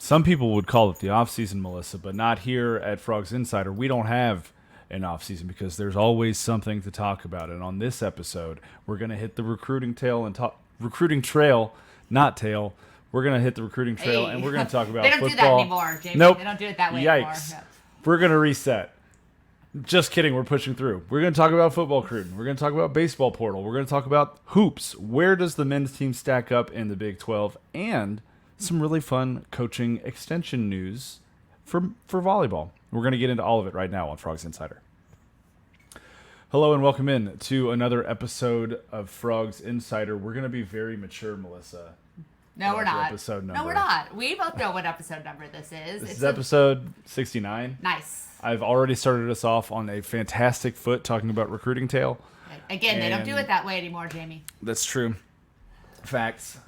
Some people would call it the off season, Melissa, but not here at Frogs Insider. We don't have an off season because there's always something to talk about. And on this episode, we're going to hit the recruiting trail, not tail. We're going to hit the recruiting trail, and we're going to talk about They don't football. do that anymore, Jamie. Nope. They don't do it that way Yikes. anymore. Yep. We're going to reset. Just kidding. We're pushing through. We're going to talk about football recruiting. We're going to talk about baseball portal. We're going to talk about hoops. Where does the men's team stack up in the Big 12? And some really fun coaching extension news for volleyball. We're going to get into all of it right now on Frogs Insider. Hello and welcome in to another episode of Frogs Insider. We're going to be very mature, Melissa. No, we're not. Episode number. No, we're not. We both know what episode number this is. This is episode 69. Nice. I've already started us off on a fantastic foot talking about recruiting tail. Again, they don't do it that way anymore, Jamie. That's true. Facts.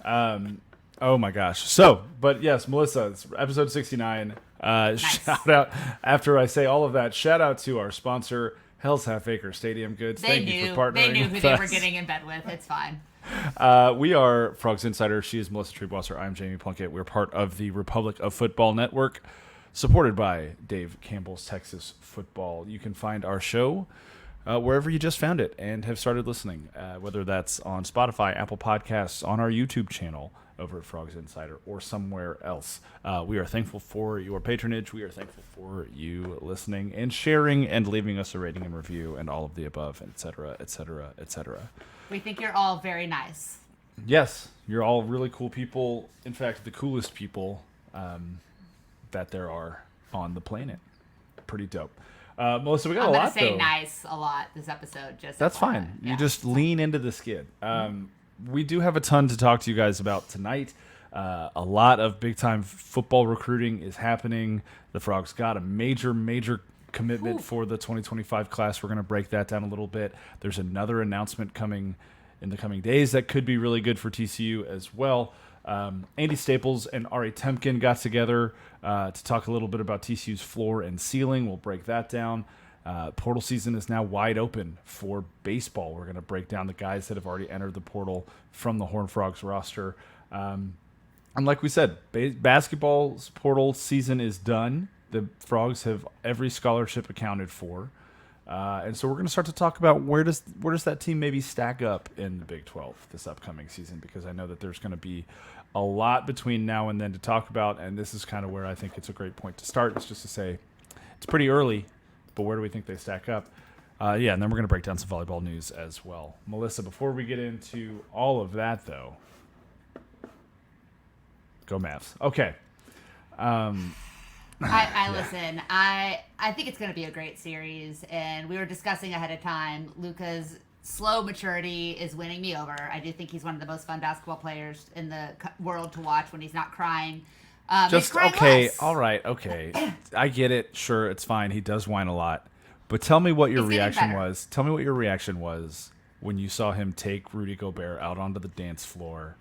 Oh my gosh. So, but yes, Melissa, it's episode 69. Nice. Shout out, after I say all of that, shout out to our sponsor, Hell's Half Acre Stadium Goods. Thank you for partnering They knew who with they us. were getting in bed with. It's fine. We are Frogs Insider. She is Melissa Treebwasser. I'm Jamie Plunkett. We're part of the Republic of Football Network, supported by Dave Campbell's Texas Football. You can find our show wherever you just found it and have started listening, whether that's on Spotify, Apple Podcasts, on our YouTube channel over at Frogs Insider, or somewhere else. We are thankful for your patronage. We are thankful for you listening and sharing and leaving us a rating and review and all of the above, et cetera, et cetera, et cetera. We think you're all very nice. Yes, you're all really cool people. In fact, the coolest people that there are on the planet. Pretty dope. Melissa, we got a lot, though. I'm going to say nice a lot this episode. That's fine. Yeah. You just lean into the skid. We do have a ton to talk to you guys about tonight. A lot of big-time football recruiting is happening. The Frogs got a major commitment for the 2025 class. We're going to break that down a little bit. There's another announcement coming in the coming days that could be really good for TCU as well. Andy Staples and Ari Temkin got together to talk a little bit about TCU's floor and ceiling. We'll break that down. Portal season is now wide open for baseball. We're going to break down the guys that have already entered the portal from the Horned Frogs roster. And like we said, basketball's portal season is done. The Frogs have every scholarship accounted for. And so we're going to start to talk about where does that team maybe stack up in the Big 12 this upcoming season, because I know that there's going to be a lot between now and then to talk about, and this is kind of where I think it's a great point to start. It's just to say it's pretty early, but where do we think they stack up? And then we're going to break down some volleyball news as well. Melissa, before we get into all of that, though, go Mavs. Okay. I listen. I think it's going to be a great series, and we were discussing ahead of time. Luka's slow maturity is winning me over. I do think he's one of the most fun basketball players in the world to watch when he's not crying. Just crying okay, less. all right, okay. I get it. Sure, it's fine. He does whine a lot, but tell me what your reaction was. Tell me what your reaction was when you saw him take Rudy Gobert out onto the dance floor,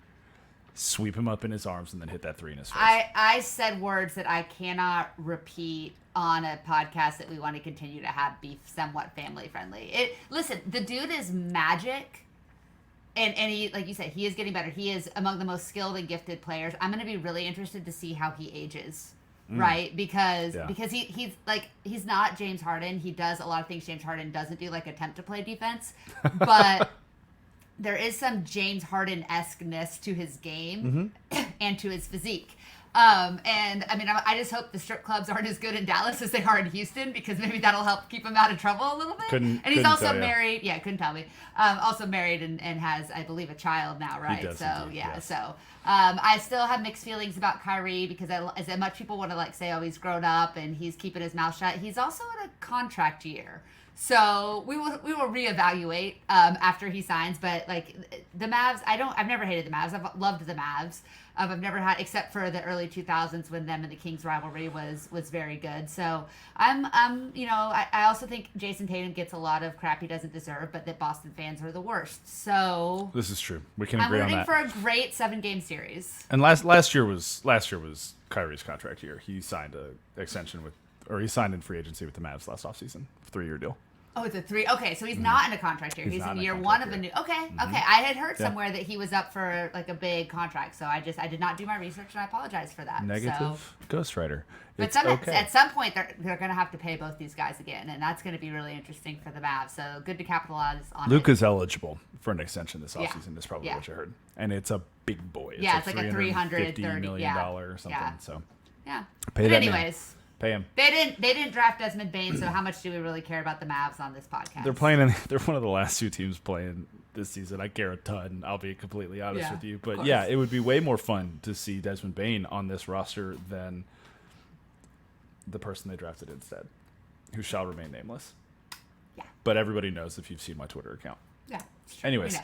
sweep him up in his arms, and then hit that three in his face. I said words that I cannot repeat on a podcast that we want to continue to have be somewhat family friendly. Listen, the dude is magic, and he, like you said, he is getting better. He is among the most skilled and gifted players. I'm going to be really interested to see how he ages, right? Because he's not James Harden. He does a lot of things James Harden doesn't do, like attempt to play defense, but. There is some James Harden-esque-ness to his game and to his physique. And I mean, I just hope the strip clubs aren't as good in Dallas as they are in Houston, because maybe that'll help keep him out of trouble a little bit. And he's also married. Yeah, couldn't tell me. Also married and has, I believe, a child now, right? He does so indeed, yeah. yes. So I still have mixed feelings about Kyrie, because as much people want to say, oh, he's grown up and he's keeping his mouth shut. He's also in a contract year. So we will reevaluate after he signs, but the Mavs, I've never hated the Mavs. I've loved the Mavs. I've never had, except for the early 2000s when them and the Kings rivalry was very good. So I also think Jason Tatum gets a lot of crap he doesn't deserve, but that Boston fans are the worst. So this is true. We can agree on that. I'm rooting for a great 7-game series. And last year was Kyrie's contract year. He signed he signed in free agency with the Mavs last offseason, 3-year deal. Oh, it's a 3. Okay, so he's not in a contract year. He's in year 1 of a new. Okay, okay. I had heard somewhere that he was up for like a big contract, so I did not do my research, and I apologize for that. Negative ghostwriter. But at some point, they're going to have to pay both these guys again, and that's going to be really interesting for the Mavs. So good to capitalize on it. Luka's eligible for an extension this offseason. Is probably what you heard, and it's a big boy. It's like a $350 million or something. Yeah. So yeah. Pay that anyways. Man. Pay him. They didn't draft Desmond Bane, so how much do we really care about the Mavs on this podcast? They're one of the last 2 teams playing this season. I care a ton. I'll be completely honest with you, but it would be way more fun to see Desmond Bane on this roster than the person they drafted instead, who shall remain nameless. Yeah. But everybody knows if you've seen my Twitter account. Yeah. Anyways,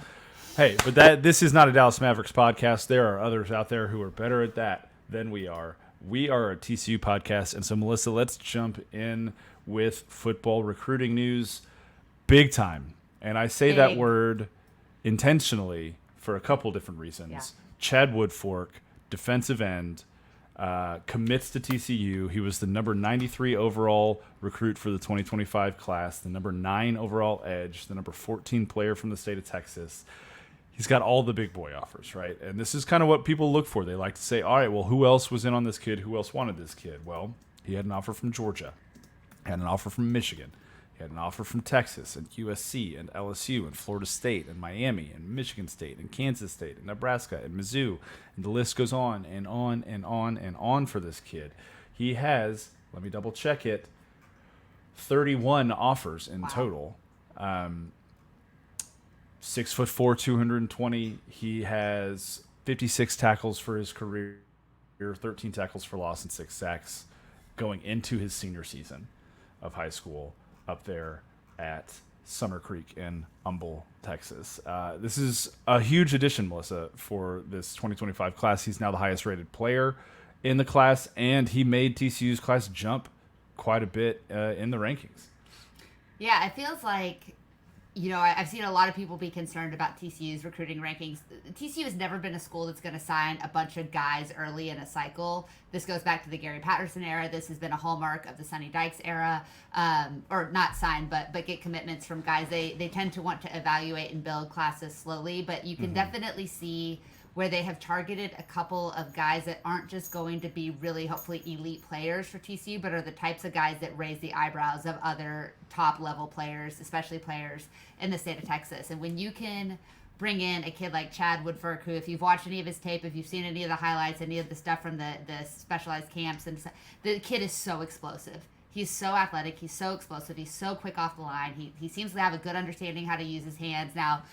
hey, but this is not a Dallas Mavericks podcast. There are others out there who are better at that than we are. We are a TCU podcast, and so, Melissa, let's jump in with football recruiting news. Big time. And I say that word intentionally for a couple different reasons. Yeah. Chad Woodfork, defensive end, commits to TCU. He was the number 93 overall recruit for the 2025 class, the number 9 overall edge, the number 14 player from the state of Texas. He's got all the big boy offers, right? And this is kind of what people look for. They like to say, all right, well, who else was in on this kid? Who else wanted this kid? Well, he had an offer from Georgia, had an offer from Michigan, he had an offer from Texas and USC and LSU and Florida State and Miami and Michigan State and Kansas State and Nebraska and Mizzou. And the list goes on and on and on and on for this kid. He has, let me double check it, 31 offers in total. 6'4", 220. He has 56 tackles for his career, 13 tackles for loss, and 6 sacks going into his senior season of high school up there at Summer Creek in Humble, Texas. This is a huge addition, Melissa, for this 2025 class. He's now the highest rated player in the class, and he made TCU's class jump quite a bit in the rankings. Yeah, it feels like, I've seen a lot of people be concerned about TCU's recruiting rankings. TCU has never been a school that's going to sign a bunch of guys early in a cycle. This goes back to the Gary Patterson era. This has been a hallmark of the Sonny Dykes era, or not sign, but get commitments from guys. They tend to want to evaluate and build classes slowly, but you can definitely see where they have targeted a couple of guys that aren't just going to be really, hopefully, elite players for TCU, but are the types of guys that raise the eyebrows of other top-level players, especially players in the state of Texas. And when you can bring in a kid like Chad Woodfork, who, if you've watched any of his tape, if you've seen any of the highlights, any of the stuff from the specialized camps, and the kid is so explosive. He's so athletic. He's so explosive. He's so quick off the line. He seems to have a good understanding how to use his hands. Now,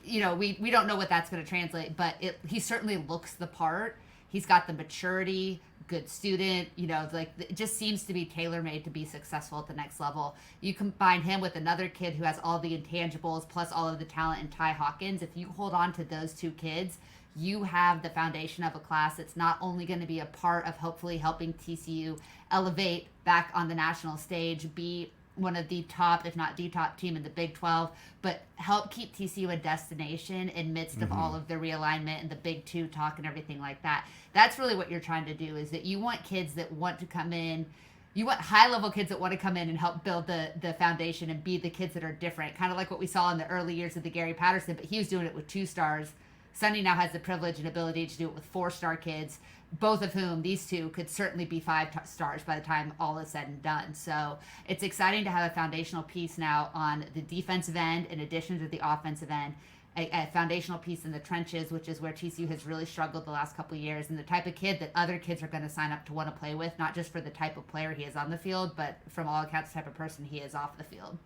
we don't know what that's going to translate, but he certainly looks the part. He's got the maturity, good student, it just seems to be tailor-made to be successful at the next level. You combine him with another kid who has all the intangibles plus all of the talent in Ty Hawkins. If you hold on to those 2 kids, you have the foundation of a class that's not only going to be a part of hopefully helping TCU elevate back on the national stage, be one of the top, if not the top team in the Big 12, but help keep TCU a destination in midst of all of the realignment and the Big 2 talk and everything like that. That's really what you're trying to do, is that you want kids that want to come in. You want high-level kids that want to come in and help build the foundation and be the kids that are different, kind of like what we saw in the early years of the Gary Patterson, but he was doing it with 2 stars. Sonny now has the privilege and ability to do it with 4-star kids, both of whom, these 2, could certainly be 5 stars by the time all is said and done. So it's exciting to have a foundational piece now on the defensive end in addition to the offensive end, a foundational piece in the trenches, which is where TCU has really struggled the last couple of years, and the type of kid that other kids are going to sign up to want to play with, not just for the type of player he is on the field, but from all accounts, the type of person he is off the field.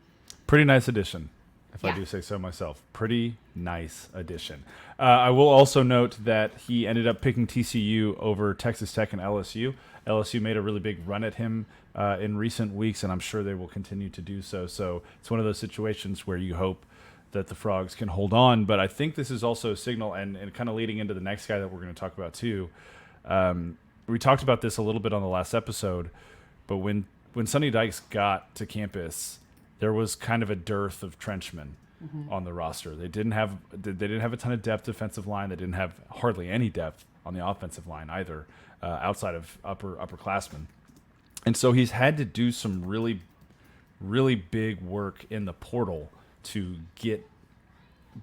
Pretty nice addition, if I do say so myself. Pretty nice addition. I will also note that he ended up picking TCU over Texas Tech and LSU. LSU made a really big run at him in recent weeks, and I'm sure they will continue to do so. So it's one of those situations where you hope that the Frogs can hold on. But I think this is also a signal, and kind of leading into the next guy that we're going to talk about too. We talked about this a little bit on the last episode, but when Sonny Dykes got to campus, there was kind of a dearth of trenchmen on the roster. They didn't have a ton of depth defensive line. They didn't have hardly any depth on the offensive line either, outside of upperclassmen. And so he's had to do some really really big work in the portal to get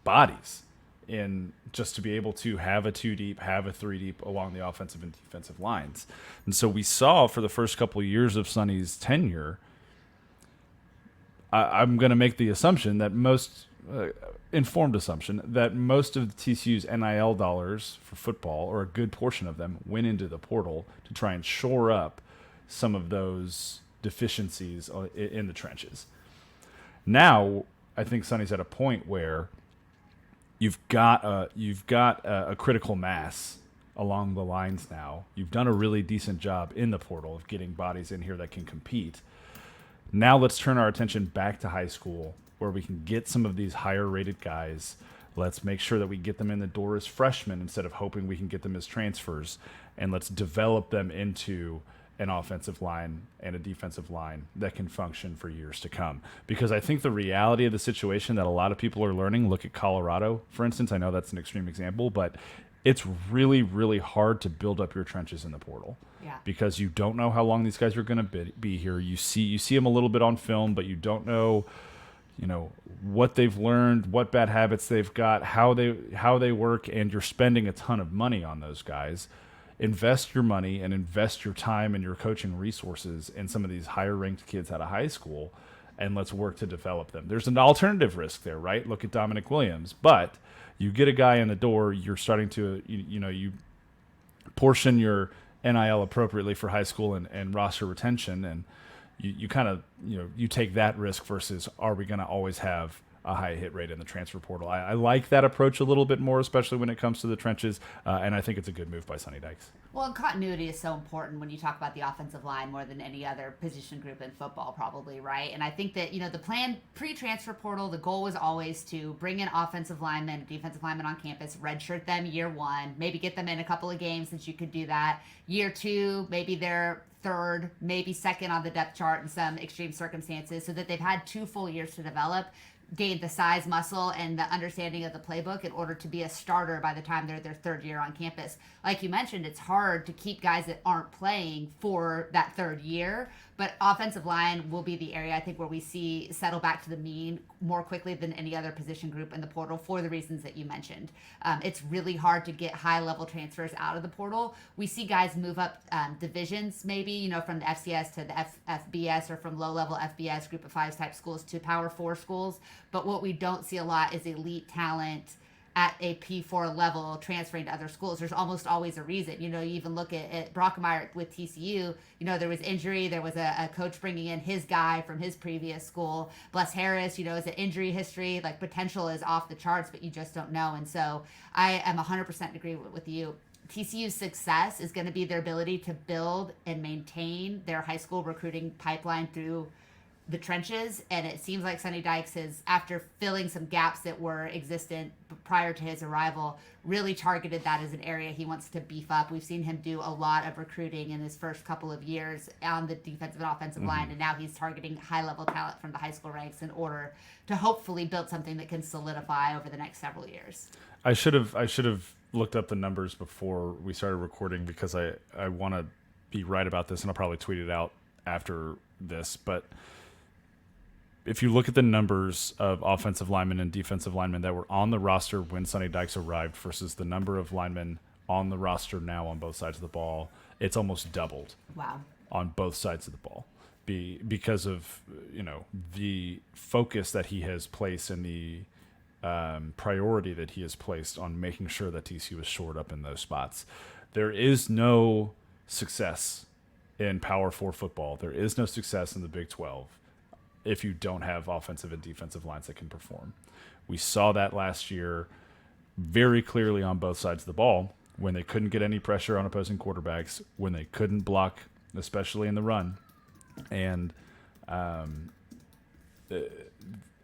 bodies in, just to be able to have a 2 deep, have a 3 deep along the offensive and defensive lines. And so we saw for the first couple of years of Sonny's tenure, I'm going to make the assumption that informed assumption that most of the TCU's NIL dollars for football, or a good portion of them, went into the portal to try and shore up some of those deficiencies in the trenches. Now, I think Sonny's at a point where you've got a critical mass along the lines now. You've done a really decent job in the portal of getting bodies in here that can compete. Now let's turn our attention back to high school, where we can get some of these higher rated guys. Let's make sure that we get them in the door as freshmen instead of hoping we can get them as transfers. And let's develop them into an offensive line and a defensive line that can function for years to come. Because I think the reality of the situation that a lot of people are learning, look at Colorado, for instance. I know that's an extreme example, but it's really, really hard to build up your trenches in the portal. Yeah. Because you don't know how long these guys are going to be here. You see them a little bit on film, but you don't know, what they've learned, what bad habits they've got, how they work, and you're spending a ton of money on those guys. Invest your money and invest your time and your coaching resources in some of these higher ranked kids out of high school, and let's work to develop them. There's an alternative risk there, right? Look at Dominic Williams. But you get a guy in the door, you're starting to, you portion your NIL appropriately for high school and roster retention, and you kind of, you take that risk versus, are we going to always have a high hit rate in the transfer portal? I like that approach a little bit more, especially when it comes to the trenches, and I think it's a good move by Sonny Dykes. Well, and continuity is so important when you talk about the offensive line more than any other position group in football, probably, right? And I think that, the plan pre-transfer portal, the goal was always to bring in offensive linemen, defensive linemen on campus, redshirt them year one, maybe get them in a couple of games since you could do that. Year two, maybe they're third, maybe second on the depth chart in some extreme circumstances, so that they've had 2 full years to develop, gain the size, muscle, and the understanding of the playbook in order to be a starter by the time they're their third year on campus. Like you mentioned, it's hard to keep guys that aren't playing for that third year, but offensive line will be the area, I think, where we see settle back to the mean more quickly than any other position group in the portal for the reasons that you mentioned. It's really hard to get high-level transfers out of the portal. We see guys move up divisions, maybe, from the FCS to the FBS, or from low-level FBS, group of five type schools, to Power 4 schools. But what we don't see a lot is elite talent at a P4 level transferring to other schools. There's almost always a reason. You even look at Brockemeyer with TCU, there was injury. There was a coach bringing in his guy from his previous school. Bless Harris, is an injury history. Like, potential is off the charts, but you just don't know. And so I am 100% agree with you. TCU's success is going to be their ability to build and maintain their high school recruiting pipeline through the trenches, and it seems like Sonny Dykes has, after filling some gaps that were existent prior to his arrival, really targeted that as an area he wants to beef up. We've seen him do a lot of recruiting in his first couple of years on the defensive and offensive line, and now he's targeting high-level talent from the high school ranks in order to hopefully build something that can solidify over the next several years. I should have looked up the numbers before we started recording, because I want to be right about this, and I'll probably tweet it out after this, but if you look at the numbers of offensive linemen and defensive linemen that were on the roster when Sonny Dykes arrived versus the number of linemen on the roster now on both sides of the ball, it's almost doubled. Wow. On both sides of the ball, because of the focus that he has placed and the priority that he has placed on making sure that TCU is shored up in those spots. There is no success in Power 4 football. There is no success in the Big 12 if you don't have offensive and defensive lines that can perform. We saw that last year very clearly on both sides of the ball, when they couldn't get any pressure on opposing quarterbacks, when they couldn't block, especially in the run. And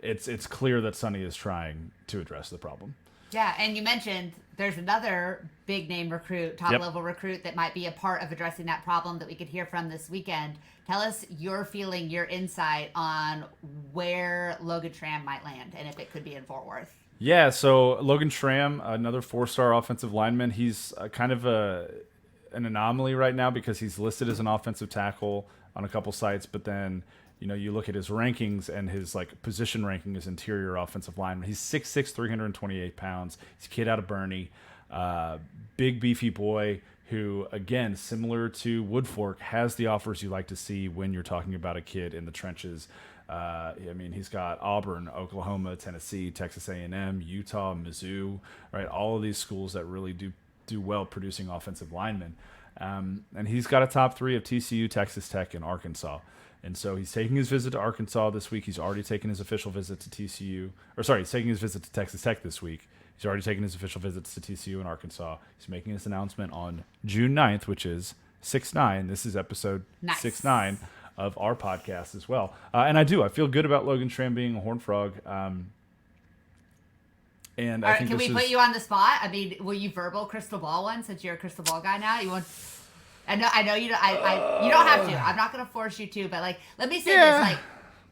it's clear that Sonny is trying to address the problem. Yeah, and you mentioned there's another big name recruit, top level recruit, that might be a part of addressing that problem that we could hear from this weekend. Tell us your feeling, your insight on where Logan Schramm might land and if it could be in Fort Worth. Yeah, so Logan Schramm, another 4-star offensive lineman. He's kind of an anomaly right now because he's listed as an offensive tackle on a couple sites, but then you look at his rankings and his like position ranking is interior offensive lineman. He's 6'6", 328 pounds. He's a kid out of Bernie, big beefy boy who, again, similar to Woodfork, has the offers you like to see when you're talking about a kid in the trenches. He's got Auburn, Oklahoma, Tennessee, Texas A&M, Utah, Mizzou, right? All of these schools that really do well producing offensive linemen. And he's got a top 3 of TCU, Texas Tech, and Arkansas. And so he's taking his visit to Arkansas this week. He's already taken his official visit to TCU. He's taking his visit to Texas Tech this week. He's already taken his official visits to TCU and Arkansas. He's making this announcement on June 9th, which is 6-9. This is episode 6-9 of our podcast as well. And I feel good about Logan Schramm being a Horned Frog. And I think can we put you on the spot? I mean, will you verbal crystal ball one since you're a crystal ball guy now? You want... I know you don't. You don't have to. I'm not going to force you to. But like, let me say this: like,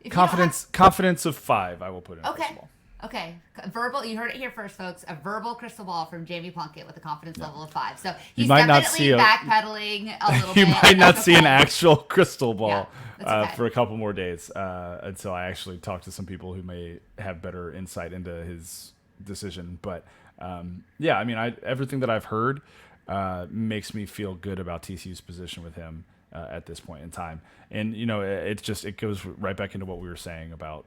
if confidence of 5. I will put in. Okay. Crystal ball. Okay. Verbal. You heard it here first, folks. A verbal crystal ball from Jamie Plunkett with a confidence level of 5. So he's definitely backpedaling a little bit. You might not see an actual crystal ball okay. for a couple more days until I actually talk to some people who may have better insight into his decision. But everything that I've heard makes me feel good about TCU's position with him at this point in time. And, it goes right back into what we were saying about,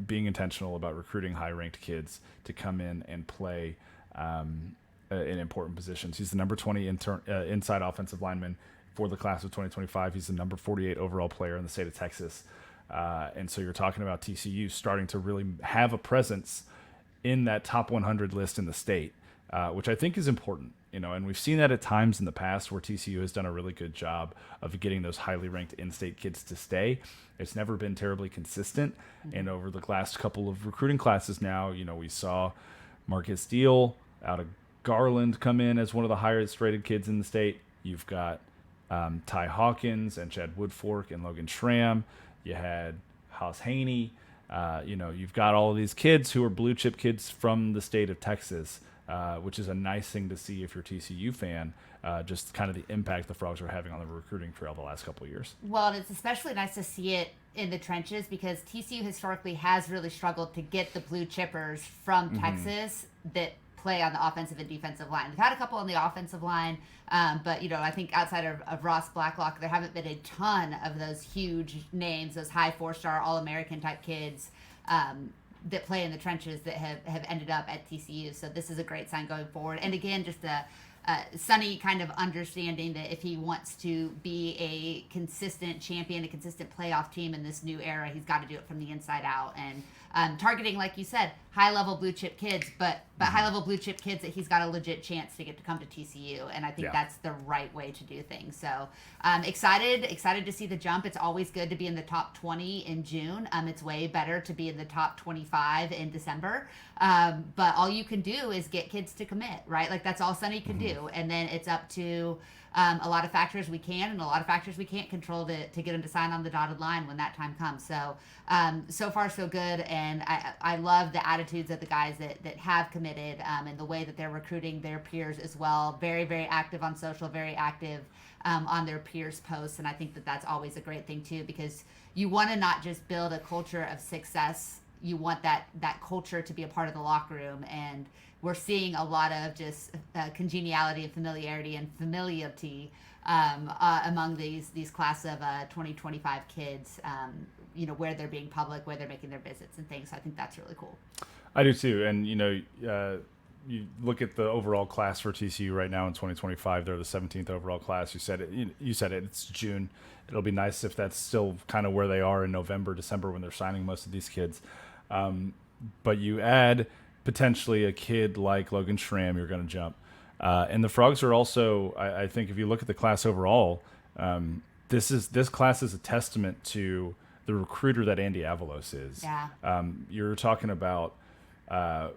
being intentional about recruiting high-ranked kids to come in and play in important positions. He's the number 20 inside offensive lineman for the class of 2025. He's the number 48 overall player in the state of Texas. And so you're talking about TCU starting to really have a presence in that top 100 list in the state, which I think is important. And we've seen that at times in the past where TCU has done a really good job of getting those highly ranked in-state kids to stay. It's never been terribly consistent. Mm-hmm. And over the last couple of recruiting classes now, we saw Marcus Steele out of Garland come in as one of the highest rated kids in the state. You've got Ty Hawkins and Chad Woodfork and Logan Schramm. You had Haas Haney. You've got all of these kids who are blue chip kids from the state of Texas. Which is a nice thing to see if you're a TCU fan, just kind of the impact the Frogs are having on the recruiting trail the last couple of years. Well, and it's especially nice to see it in the trenches because TCU historically has really struggled to get the blue chippers from Texas that play on the offensive and defensive line. We've had a couple on the offensive line, but, I think outside of Ross Blacklock, there haven't been a ton of those huge names, those high 4-star All-American type kids that play in the trenches that have ended up at TCU. So this is a great sign going forward. And again, just Sonny kind of understanding that if he wants to be a consistent champion, a consistent playoff team in this new era, he's got to do it from the inside out. And targeting, like you said, high-level blue chip kids, but high-level blue chip kids that he's got a legit chance to get to come to TCU. And I think that's the right way to do things. So excited to see the jump. It's always good to be in the top 20 in June. It's way better to be in the top 25 in December. But all you can do is get kids to commit, right? Like that's all Sonny can do. And then it's up to a lot of factors we can and a lot of factors we can't control to get them to sign on the dotted line when that time comes. So so far so good. And I love the attitudes of the guys that have committed and the way that they're recruiting their peers as well. Very, very active on social, very active on their peers' posts. And I think that's always a great thing too, because you want to not just build a culture of success. You want that culture to be a part of the locker room. And we're seeing a lot of just congeniality and familiarity and familiarity among these class of 2025 kids, where they're being public, where they're making their visits and things. So I think that's really cool. I do too. And, you look at the overall class for TCU right now in 2025, they're the 17th overall class. You said it, it's June. It'll be nice if that's still kind of where they are in November, December when they're signing most of these kids. But you add potentially a kid like Logan Schramm, you're going to jump. And the Frogs are also, I think if you look at the class overall, this class is a testament to the recruiter that Andy Avalos is. Yeah. You're talking about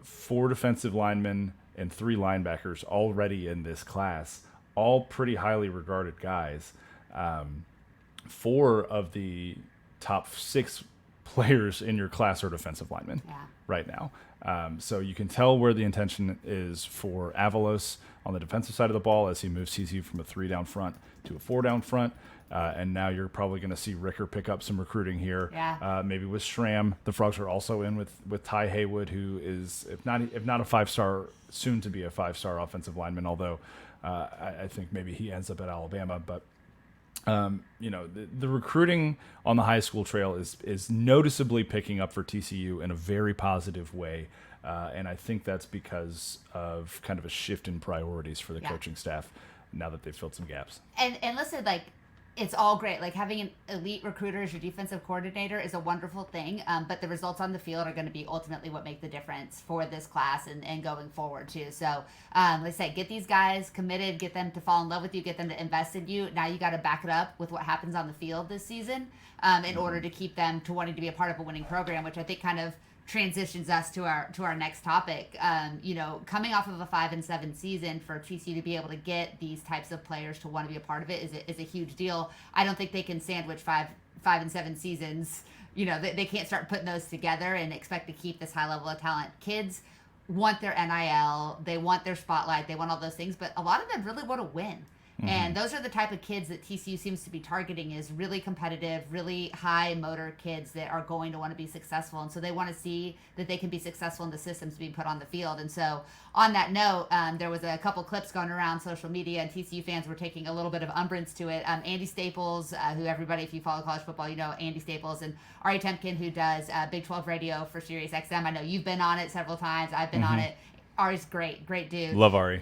4 defensive linemen and 3 linebackers already in this class, all pretty highly regarded guys. 4 of the top 6 players in your class are defensive linemen right now. So you can tell where the intention is for Avalos on the defensive side of the ball as he moves TCU from a 3-down front to a 4-down front. And now you're probably going to see Ricker pick up some recruiting here. Maybe with Schramm. The Frogs are also in with Ty Haywood, who is, if not a 5-star, soon to be a 5-star offensive lineman, although I think maybe he ends up at Alabama. But the recruiting on the high school trail is noticeably picking up for TCU in a very positive way. And I think that's because of kind of a shift in priorities for the coaching staff now that they've filled some gaps. And listen, like, it's all great. Like, having an elite recruiter as your defensive coordinator is a wonderful thing. But the results on the field are going to be ultimately what make the difference for this class and going forward too. So, like I said, get these guys committed, get them to fall in love with you, get them to invest in you. Now you got to back it up with what happens on the field this season in order to keep them to wanting to be a part of a winning program, which I think kind of transitions us to our next topic. Coming off of a 5-7 season, for TCU to be able to get these types of players to want to be a part of it is a huge deal. I don't think they can sandwich 5-7 seasons. They can't start putting those together and expect to keep this high level of talent. Kids want their NIL, they want their spotlight, they want all those things, but a lot of them really want to win. And those are the type of kids that TCU seems to be targeting, is really competitive, really high motor kids that are going to want to be successful. And so they want to see that they can be successful in the systems being put on the field. And so on that note, there was a couple clips going around social media, and TCU fans were taking a little bit of umbrance to it. Andy Staples, who everybody, if you follow college football, you know Andy Staples, and Ari Temkin, who does Big 12 radio for Sirius XM. I know you've been on it several times. I've been on it. Ari's great dude. Love Ari.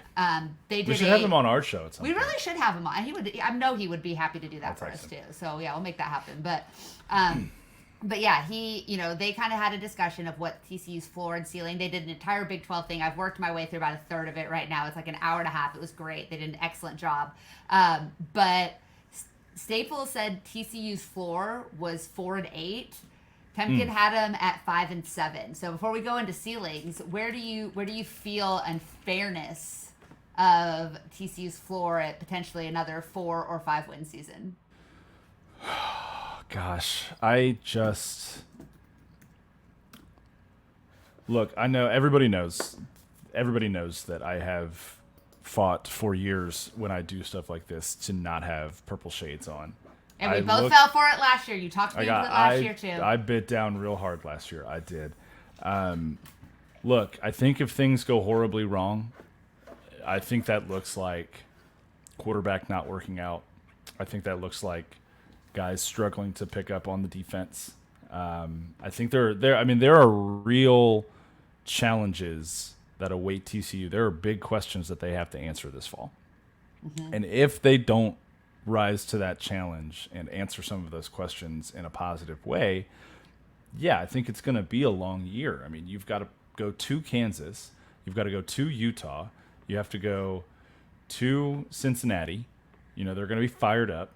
We should have him on our show. We really should have him on. I know he would be happy to do that for us too. So yeah, we'll make that happen. But yeah, they kind of had a discussion of what TCU's floor and ceiling. They did an entire Big 12 thing. I've worked my way through about a third of it right now. It's like an hour and a half. It was great. They did an excellent job. But Staples said TCU's floor was 4-8. Temkin had him at 5-7. So before we go into ceilings, where do you feel unfairness of TCU's floor at potentially another 4 or 5 win season? Gosh, look, I know everybody knows that I have fought for years when I do stuff like this to not have purple shades on. And we both fell for it last year. You talked to me about it last year, too. I bit down real hard last year. I did. Look, I think if things go horribly wrong, I think that looks like quarterback not working out. I think that looks like guys struggling to pick up on the defense. I think there are real challenges that await TCU. There are big questions that they have to answer this fall. And if they don't rise to that challenge and answer some of those questions in a positive way, I think it's going to be a long year. I mean, you've got to go to Kansas, you've got to go to Utah, you have to go to Cincinnati. They're going to be fired up.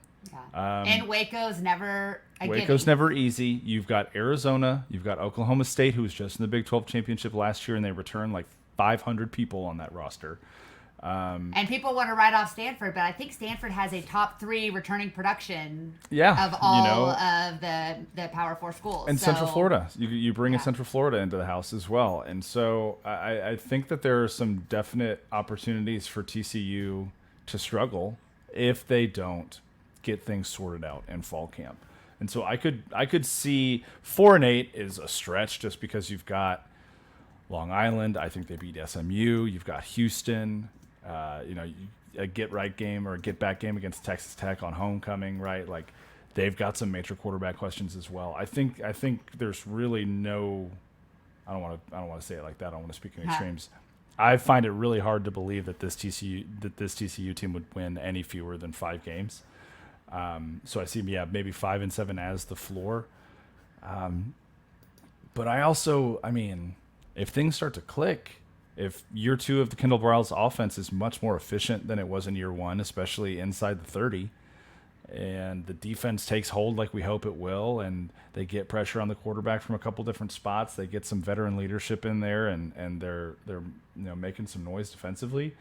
And Waco's never never easy. You've got Arizona, you've got Oklahoma State, who was just in the Big 12 championship last year, and they returned like 500 people on that roster. And people want to write off Stanford, but I think Stanford has a top 3 returning production of all of the Power 4 schools. And Central Florida. You bring in Central Florida into the house as well. And so I think that there are some definite opportunities for TCU to struggle if they don't get things sorted out in fall camp. And so I could see 4-8 is a stretch just because you've got Long Island. I think they beat SMU. You've got Houston. A get-right game or a get-back game against Texas Tech on homecoming, right? Like, they've got some major quarterback questions as well. I think there's really no. I don't want to say it like that. I don't want to speak in extremes. I find it really hard to believe that this TCU team would win any fewer than 5 games. So I see, maybe 5-7 as the floor. But I also, if things start to click. If year 2 of the Kendall Briles offense is much more efficient than it was in year 1, especially inside the 30, and the defense takes hold like we hope it will, and they get pressure on the quarterback from a couple different spots, they get some veteran leadership in there, and they're making some noise defensively.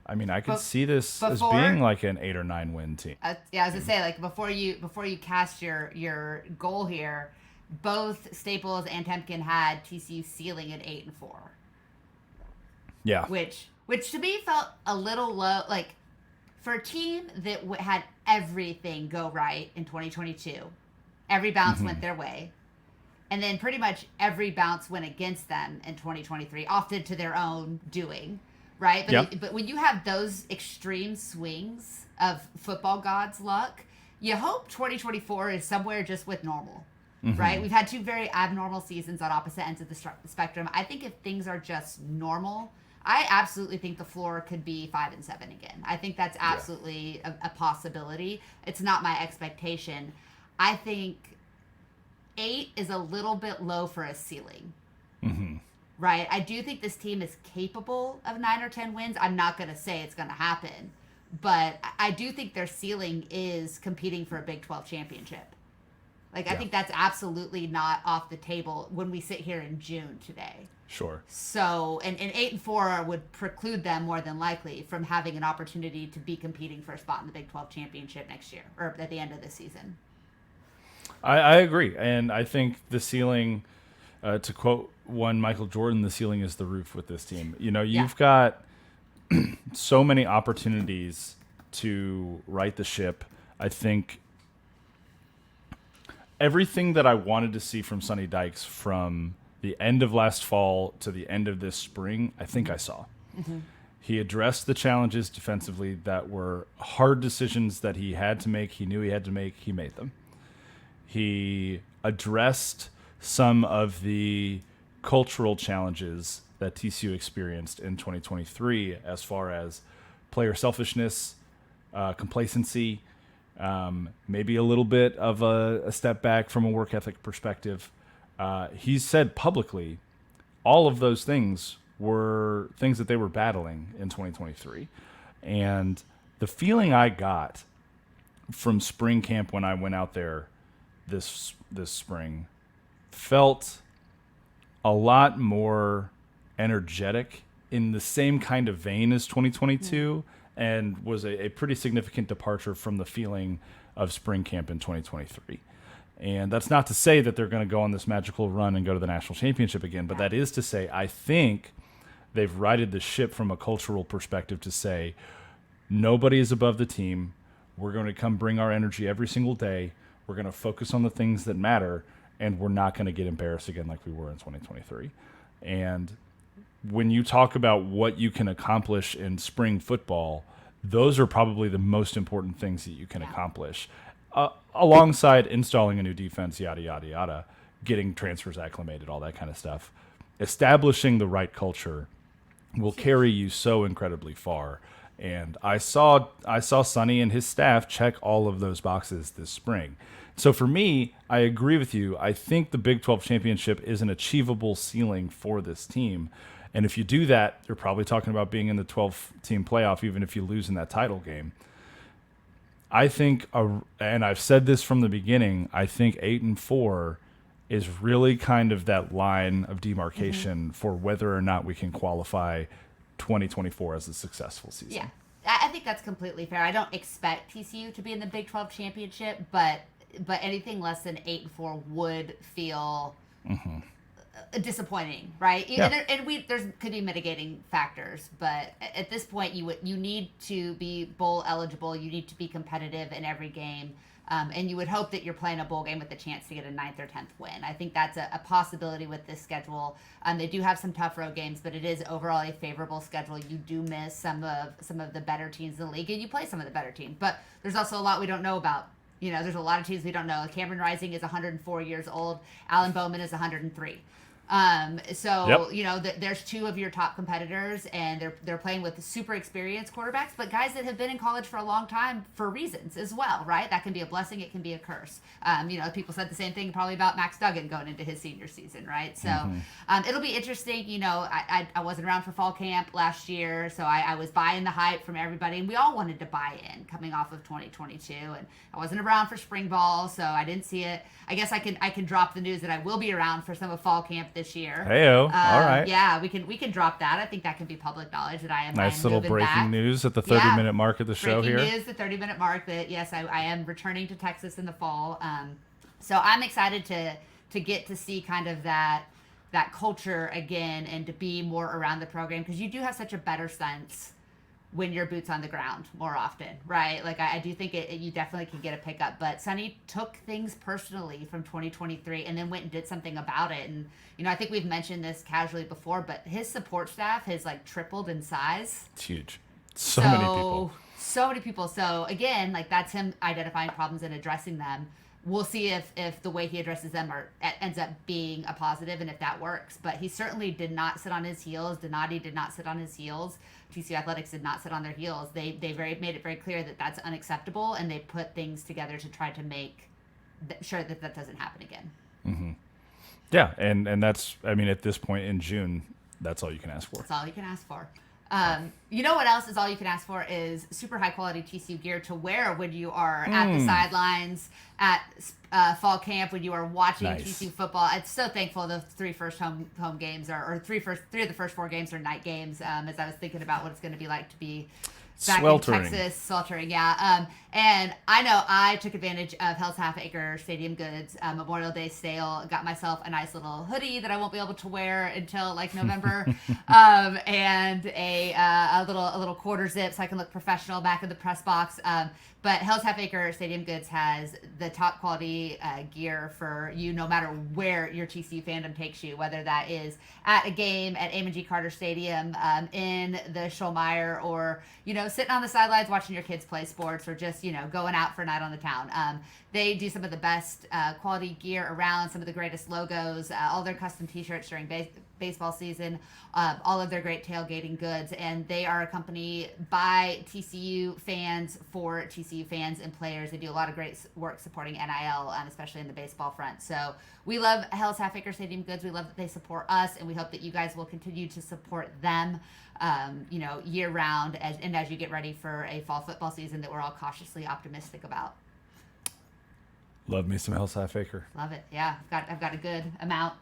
I could see this as being like an 8 or 9 win team. I was gonna say, like, before you cast your goal here. both Staples and Temkin had TCU ceiling at 8-4. Yeah. Which to me felt a little low. Like, for a team that had everything go right in 2022, every bounce went their way. And then pretty much every bounce went against them in 2023, often to their own doing, right? But when you have those extreme swings of football gods' luck, you hope 2024 is somewhere just with normal, right? We've had two very abnormal seasons on opposite ends of the spectrum. I think if things are just normal, I absolutely think the floor could be 5-7 again. I think that's absolutely a possibility. It's not my expectation. I think 8 is a little bit low for a ceiling. Right? I do think this team is capable of 9 or 10 wins. I'm not going to say it's going to happen, but I do think their ceiling is competing for a Big 12 championship. Like, I think that's absolutely not off the table when we sit here in June today. Sure. So, and 8-4 would preclude them more than likely from having an opportunity to be competing for a spot in the Big 12 championship next year, or at the end of the season. I agree. And I think the ceiling, to quote one Michael Jordan, the ceiling is the roof with this team. You know, you've got so many opportunities to right the ship. I think everything that I wanted to see from Sonny Dykes from the end of last fall to the end of this spring, I think I saw. He addressed the challenges defensively that were hard decisions that he had to make. He knew he had to make. He made them. He addressed some of the cultural challenges that TCU experienced in 2023 as far as player selfishness, complacency, maybe a little bit of a step back from a work ethic perspective. He said publicly all of those things were things that they were battling in 2023. And the feeling I got from spring camp when I went out there this spring felt a lot more energetic in the same kind of vein as 2022 and was a pretty significant departure from the feeling of spring camp in 2023. And that's not to say that they're going to go on this magical run and go to the national championship again, but that is to say I think they've righted the ship from a cultural perspective to say nobody is above the team. We're going to come bring our energy every single day. We're going to focus on the things that matter, and we're not going to get embarrassed again like we were in 2023. And when you talk about what you can accomplish in spring football, those are probably the most important things that you can accomplish, alongside installing a new defense, yada, yada, yada, getting transfers acclimated, all that kind of stuff. Establishing the right culture will carry you so incredibly far. And I saw Sonny and his staff check all of those boxes this spring. So for me, I agree with you. I think the Big 12 championship is an achievable ceiling for this team. And if you do that, you're probably talking about being in the 12-team playoff, even if you lose in that title game. I think, and I've said this from the beginning, I think 8-4 is really kind of that line of demarcation for whether or not we can qualify 2024 as a successful season. Yeah, I think that's completely fair. I don't expect TCU to be in the Big 12 championship, but anything less than 8-4 would feel disappointing, right? Yeah. And there could be mitigating factors, but at this point, you need to be bowl eligible. You need to be competitive in every game. And you would hope that you're playing a bowl game with a chance to get a 9th or 10th win. I think that's a possibility with this schedule. They do have some tough road games, but it is overall a favorable schedule. You do miss some of the better teams in the league, and you play some of the better teams. But there's also a lot we don't know about. You know, there's a lot of teams we don't know. Cameron Rising is 104 years old. Alan Bowman is 103. You know, there's two of your top competitors, and they're playing with super experienced quarterbacks, but guys that have been in college for a long time for reasons as well, right? That can be a blessing, it can be a curse. You know, people said the same thing probably about Max Duggan going into his senior season, right? So it'll be interesting. You know, I wasn't around for fall camp last year, so I was buying the hype from everybody, and we all wanted to buy in coming off of 2022, and I wasn't around for spring ball, so I didn't see it. I guess I can drop the news that I will be around for some of fall camp this year. Heyo, all right. Yeah, we can drop that. I think that can be public knowledge that I am. Nice I am little moving breaking back. news at the 30-minute mark of the show here. Breaking news, the 30-minute mark. That yes, I am returning to Texas in the fall. So I'm excited to get to see kind of that culture again and to be more around the program, because you do have such a better sense when your boots on the ground more often, right? Like I do think you definitely can get a pickup, but Sonny took things personally from 2023 and then went and did something about it. And I think we've mentioned this casually before, but his support staff has like tripled in size. It's huge. So many people. So many people. So again, like that's him identifying problems and addressing them. We'll see if the way he addresses them ends up being a positive and if that works. But he certainly did not sit on his heels. Donati did not sit on his heels. TCU Athletics did not sit on their heels. They made it very clear that that's unacceptable, and they put things together to try to make sure that doesn't happen again. Mm-hmm. Yeah, and that's, I mean, at this point in June, that's all you can ask for. That's all you can ask for. You know what else is all you can ask for is super high quality TCU gear to wear when you are at the sidelines, at fall camp, when you are watching TCU football. I'm so thankful the three first home games three of the first 4 games are night games. As I was thinking about what it's going to be like to be back sweltering. in Texas, sweltering, yeah. And I know I took advantage of Hell's Half Acre Stadium Goods Memorial Day sale. Got myself a nice little hoodie that I won't be able to wear until like November, and a little quarter zip so I can look professional back in the press box. But Hell's Half Acre Stadium Goods has the top quality gear for you, no matter where your TCU fandom takes you, whether that is at a game at Amon G. Carter Stadium, in the Schulmeyer, or sitting on the sidelines watching your kids play sports, or just going out for a night on the town. They do some of the best quality gear around, some of the greatest logos, all their custom T-shirts during baseball season, all of their great tailgating goods, and they are a company by TCU fans for TCU fans and players. They do a lot of great work supporting NIL, especially in the baseball front. So we love Hell's Half Acre Stadium Goods. We love that they support us, and we hope that you guys will continue to support them, year round, as you get ready for a fall football season that we're all cautiously optimistic about. Love me some Hell's Half Acre. Love it. Yeah, I've got a good amount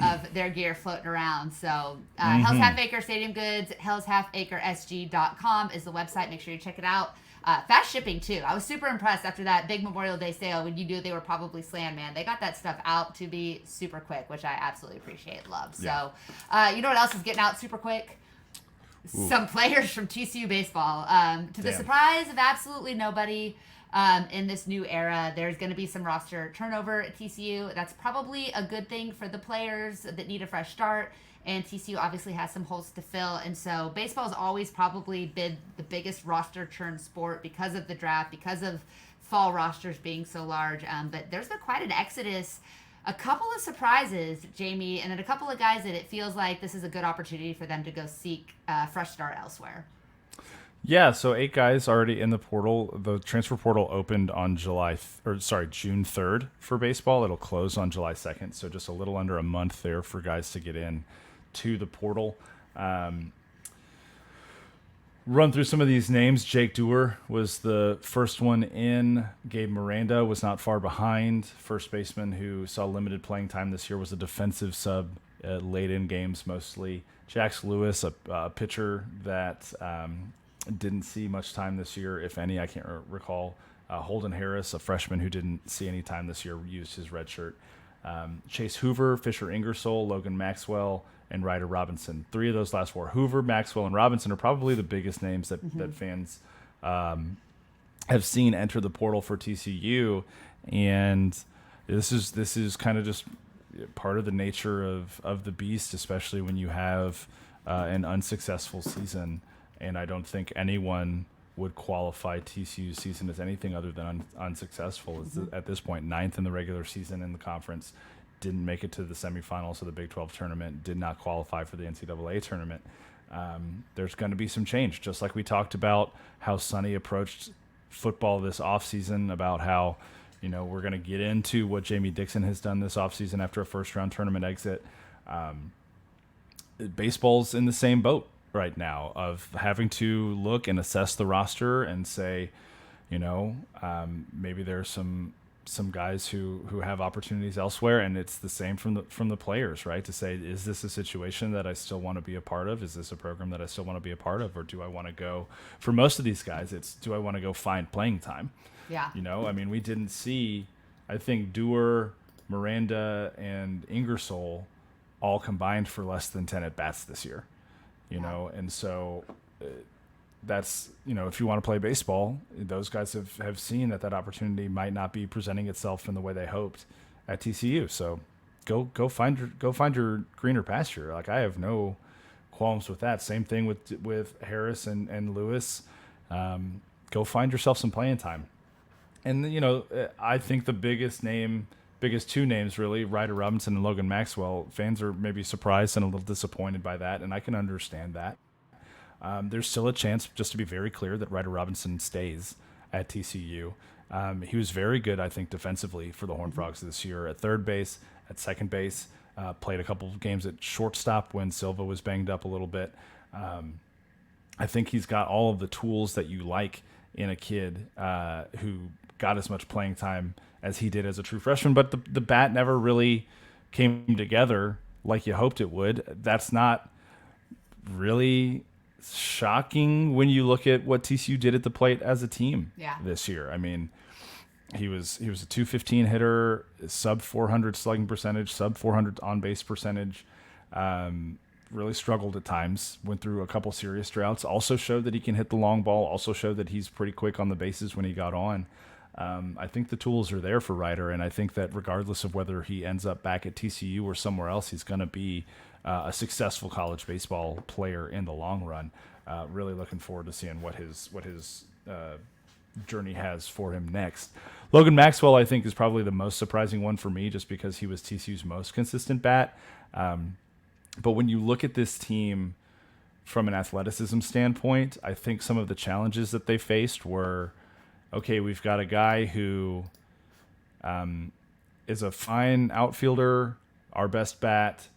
of their gear floating around. So Hell's Half Acre Stadium Goods, hellshalfacresg.com is the website. Make sure you check it out. Fast shipping too. I was super impressed after that big Memorial Day sale when you knew they were probably slammed, man. They got that stuff out to be super quick, which I absolutely appreciate and love. Yeah. So you know what else is getting out super quick? Ooh. Some players from TCU baseball. To the surprise of absolutely nobody. In this new era, there's going to be some roster turnover at TCU. That's probably a good thing for the players that need a fresh start. And TCU obviously has some holes to fill. And so baseball's always probably been the biggest roster churn sport because of the draft, because of fall rosters being so large. But there's been quite an exodus. A couple of surprises, Jamie, and then a couple of guys that it feels like this is a good opportunity for them to go seek a fresh start elsewhere. Yeah, so 8 guys already in the portal. The transfer portal opened on June 3rd for baseball. It'll close on July 2nd, so just a little under a month there for guys to get in to the portal. Run through some of these names. Jake Dewar was the first one in. Gabe Miranda was not far behind. First baseman who saw limited playing time this year was a defensive sub late in games mostly. Jax Lewis, a pitcher that didn't see much time this year, if any. I can't recall. Holden Harris, a freshman who didn't see any time this year, used his red shirt. Chase Hoover, Fisher Ingersoll, Logan Maxwell, and Ryder Robinson. 3 of those last 4, Hoover, Maxwell, and Robinson, are probably the biggest names that fans have seen enter the portal for TCU. And this is kind of just part of the nature of the beast, especially when you have an unsuccessful season. And I don't think anyone would qualify TCU's season as anything other than unsuccessful. At this point, 9th in the regular season in the conference, didn't make it to the semifinals of the Big 12 tournament, did not qualify for the NCAA tournament. There's going to be some change, just like we talked about how Sonny approached football this offseason, about how we're going to get into what Jamie Dixon has done this offseason after a first-round tournament exit. Baseball's in the same boat right now of having to look and assess the roster and say, maybe there's some guys who have opportunities elsewhere, and it's the same from the players, right? To say, is this a situation that I still want to be a part of? Is this a program that I still want to be a part of, or do I want to go? For most of these guys, do I want to go find playing time? Yeah. We didn't see. I think Dewar Miranda and Ingersoll all combined for less than 10 at bats this year, you know, and so that's, you know, if you want to play baseball, those guys have seen that opportunity might not be presenting itself in the way they hoped at TCU. So go find your greener pasture. Like, I have no qualms with that. Same thing with Harris and Lewis. Go find yourself some playing time. And, you know, I think the biggest two names really, Ryder Robinson and Logan Maxwell, fans are maybe surprised and a little disappointed by that, and I can understand that. There's still a chance, just to be very clear, that Ryder Robinson stays at TCU. He was very good, I think, defensively for the Horned Frogs this year at third base, at second base, played a couple of games at shortstop when Silva was banged up a little bit. I think he's got all of the tools that you like in a kid who got as much playing time as he did as a true freshman, but the bat never really came together like you hoped it would. That's not really shocking when you look at what TCU did at the plate as a team this year. I mean, he was a 215 hitter, sub 400 slugging percentage, sub 400 on base percentage. Really struggled at times, went through a couple serious droughts, also showed that he can hit the long ball, also showed that he's pretty quick on the bases when he got on. I think the tools are there for Ryder, and I think that regardless of whether he ends up back at TCU or somewhere else, he's going to be a successful college baseball player in the long run. Really looking forward to seeing what his journey has for him next. Logan Maxwell, I think, is probably the most surprising one for me, just because he was TCU's most consistent bat. But when you look at this team from an athleticism standpoint, I think some of the challenges that they faced were, okay, we've got a guy who is a fine outfielder, our best bat,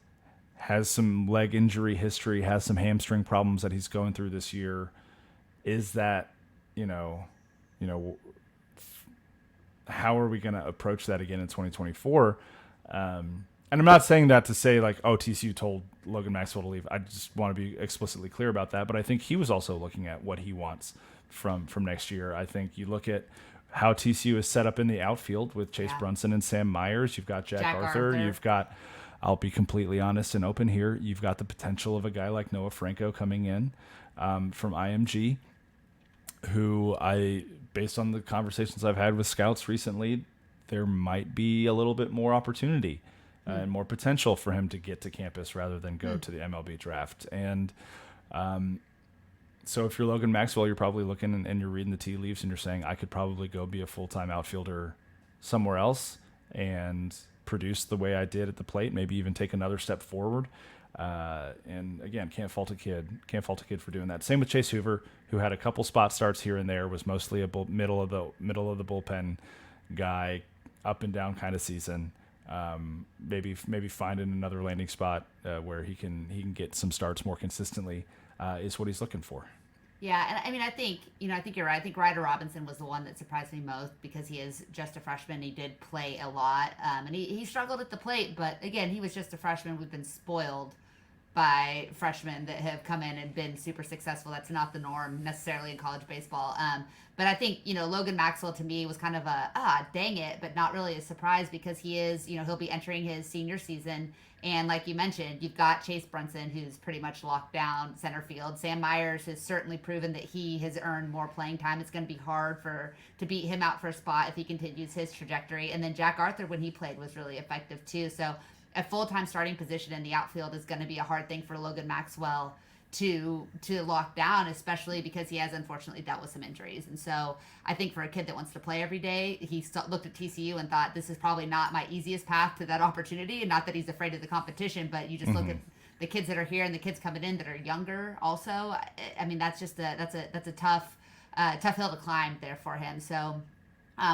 has some leg injury history, has some hamstring problems that he's going through this year. Is that, how are we going to approach that again in 2024? And I'm not saying that to say like, oh, TCU told Logan Maxwell to leave. I just want to be explicitly clear about that. But I think he was also looking at what he wants from next year. I think you look at how TCU is set up in the outfield with Chase Brunson and Sam Myers. You've got Jack Arthur. You've got, I'll be completely honest and open here, you've got the potential of a guy like Noah Franco coming in from IMG, who based on the conversations I've had with scouts recently, there might be a little bit more opportunity and more potential for him to get to campus rather than go to the MLB draft. And so if you're Logan Maxwell, you're probably looking and you're reading the tea leaves and you're saying, I could probably go be a full-time outfielder somewhere else and produce the way I did at the plate, maybe even take another step forward. And again, can't fault a kid for doing that. Same with Chase Hoover, who had a couple spot starts here and there, was mostly a middle of the bullpen guy, up and down kind of season. Maybe finding another landing spot where he can get some starts more consistently is what he's looking for. Yeah, and I mean, I think you're right. I think Ryder Robinson was the one that surprised me most because he is just a freshman. He did play a lot, and he struggled at the plate. But again, he was just a freshman. We've been spoiled by freshmen that have come in and been super successful. That's not the norm necessarily in college baseball. But I think, Logan Maxwell to me was kind of dang it, but not really a surprise because he is, he'll be entering his senior season. And like you mentioned, you've got Chase Brunson, who's pretty much locked down center field. Sam Myers has certainly proven that he has earned more playing time. It's going to be hard to beat him out for a spot if he continues his trajectory. And then Jack Arthur, when he played, was really effective too. So a full-time starting position in the outfield is going to be a hard thing for Logan Maxwell to lock down, especially because he has unfortunately dealt with some injuries. And so I think for a kid that wants to play every day, he looked at TCU and thought, this is probably not my easiest path to that opportunity. And not that he's afraid of the competition, but you just look at the kids that are here and the kids coming in that are younger also. I mean, that's just that's a tough hill to climb there for him. So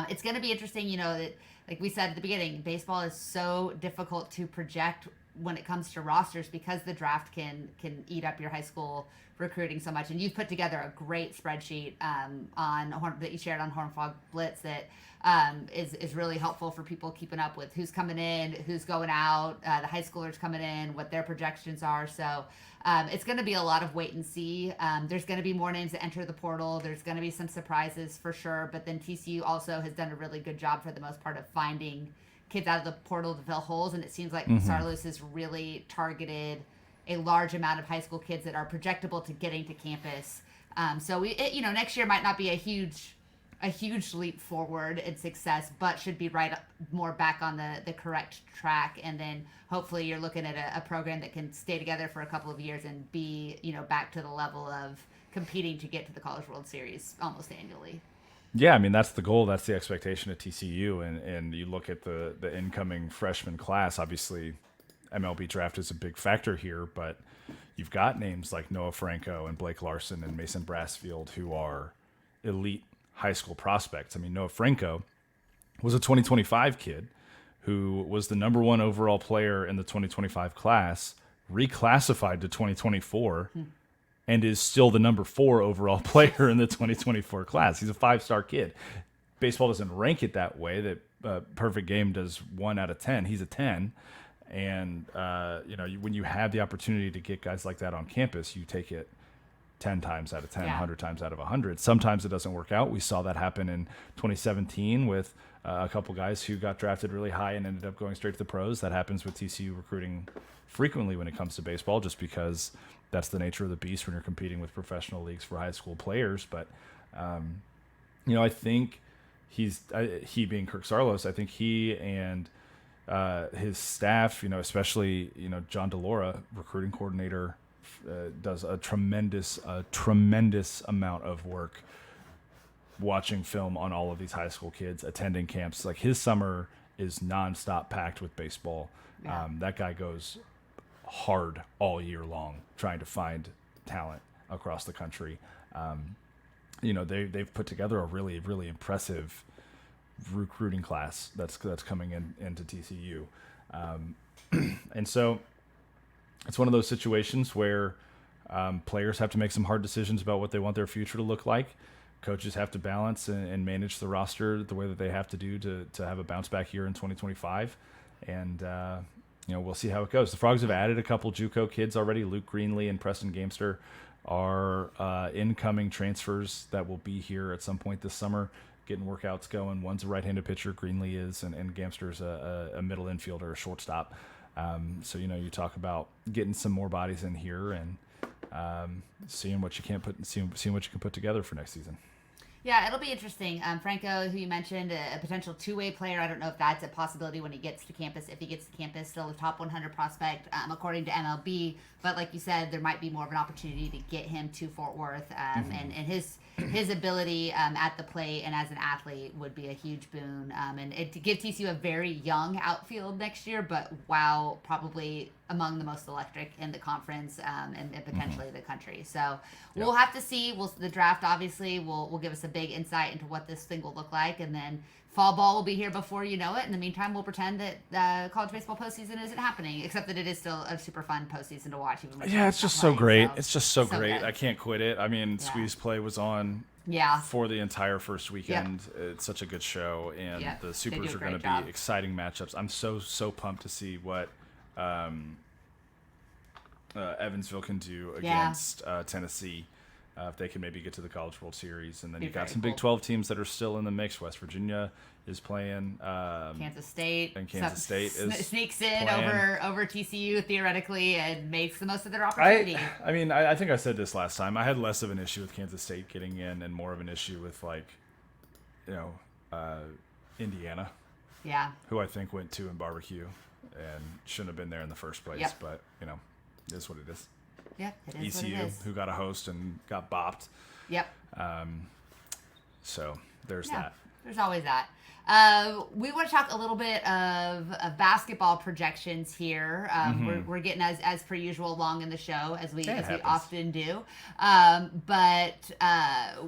it's going to be interesting, that like we said at the beginning, baseball is so difficult to project when it comes to rosters because the draft can eat up your high school recruiting so much. And you've put together a great spreadsheet that you shared on Horned Frog Blitz that is really helpful for people keeping up with who's coming in, who's going out, the high schoolers coming in, what their projections are. So it's going to be a lot of wait and see. There's going to be more names that enter the portal. There's going to be some surprises for sure. But then TCU also has done a really good job for the most part of finding kids out of the portal to fill holes, and it seems like Mm-hmm. Sarlos has really targeted a large amount of high school kids that are projectable to getting to campus. So next year might not be a huge leap forward in success, but should be more back on the correct track. And then hopefully you're looking at a program that can stay together for a couple of years and be, back to the level of competing to get to the College World Series almost annually. Yeah, I mean, that's the goal. That's the expectation at TCU. And you look at the incoming freshman class, obviously MLB draft is a big factor here, but you've got names like Noah Franco and Blake Larson and Mason Brassfield who are elite high school prospects. I mean, Noah Franco was a 2025 kid who was the number 1 overall player in the 2025 class, reclassified to 2024, and is still the number 4 overall player in the 2024 class. He's a 5-star kid. Baseball doesn't rank it that way. That Perfect Game does 1 out of 10. He's a 10. And, when you have the opportunity to get guys like that on campus, you take it 10 times out of 10, 100 times out of 100. Sometimes it doesn't work out. We saw that happen in 2017 with a couple guys who got drafted really high and ended up going straight to the pros. That happens with TCU recruiting frequently when it comes to baseball, just because that's the nature of the beast when you're competing with professional leagues for high school players. But, I think he being Kirk Sarlos, I think he and his staff, especially, John DeLora, recruiting coordinator, does a tremendous amount of work watching film on all of these high school kids, attending camps. Like, his summer is nonstop packed with baseball. Yeah. That guy goes hard all year long trying to find talent across the country. They've put together a really, really impressive recruiting class that's coming into TCU. And so it's one of those situations where players have to make some hard decisions about what they want their future to look like. Coaches have to balance and manage the roster the way that they have to do to have a bounce back year in 2025. And, we'll see how it goes. The Frogs have added a couple JUCO kids already. Luke Greenlee and Preston Gamester are incoming transfers that will be here at some point this summer, getting workouts going. One's a right-handed pitcher, Greenlee is, and Gamster's a middle infielder, a shortstop. So, you talk about getting some more bodies in here and seeing what you can put together for next season. Yeah, it'll be interesting. Franco, who you mentioned, a potential two-way player. I don't know if that's a possibility when he gets to campus. If he gets to campus, still a top 100 prospect, according to MLB. But like you said, there might be more of an opportunity to get him to Fort Worth. And his ability at the plate and as an athlete would be a huge boon. To give TCU a very young outfield next year, but wow, probably among the most electric in the conference and potentially the country. So we'll have to see. The draft obviously will give us a big insight into what this thing will look like, and then fall ball will be here before you know it. In the meantime, we'll pretend that college baseball postseason isn't happening, except that it is still a super fun postseason to watch. Even when it's just so great. So, it's just so great. good. I can't quit it. I mean, Squeeze Play was on for the entire first weekend. Yep. It's such a good show, and the Supers are going to be exciting matchups. I'm so pumped to see what Evansville can do against Tennessee. If they can maybe get to the College World Series. And then you've got some Big 12 teams that are still in the mix. West Virginia is playing. Kansas State. And Kansas State sneaks in over TCU theoretically and makes the most of their opportunity. I think I said this last time. I had less of an issue with Kansas State getting in and more of an issue with, Indiana. Yeah. Who I think went 2 in barbecue and shouldn't have been there in the first place. Yep. But, it is what it is. Yeah, it is ECU, what it is. who got a host and got bopped. Yep. So there's that. There's always that. We want to talk a little bit of basketball projections here. We're getting as per usual long in the show as we often do. But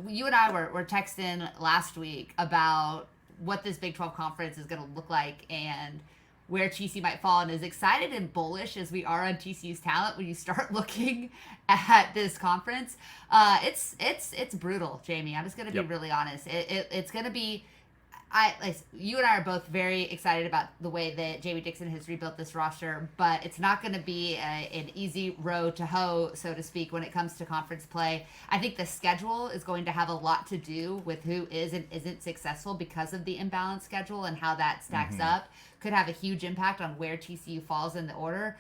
you and I were texting last week about what this Big 12 conference is going to look like and where TCU might fall, and as excited and bullish as we are on TCU's talent, when you start looking at this conference, it's brutal, Jamie. I'm just going to be really honest. It's going to be, You and I are both very excited about the way that Jamie Dixon has rebuilt this roster, but it's not going to be an easy road to hoe, so to speak, when it comes to conference play. I think the schedule is going to have a lot to do with who is and isn't successful because of the imbalanced schedule and how that stacks up. Could have a huge impact on where TCU falls in the order.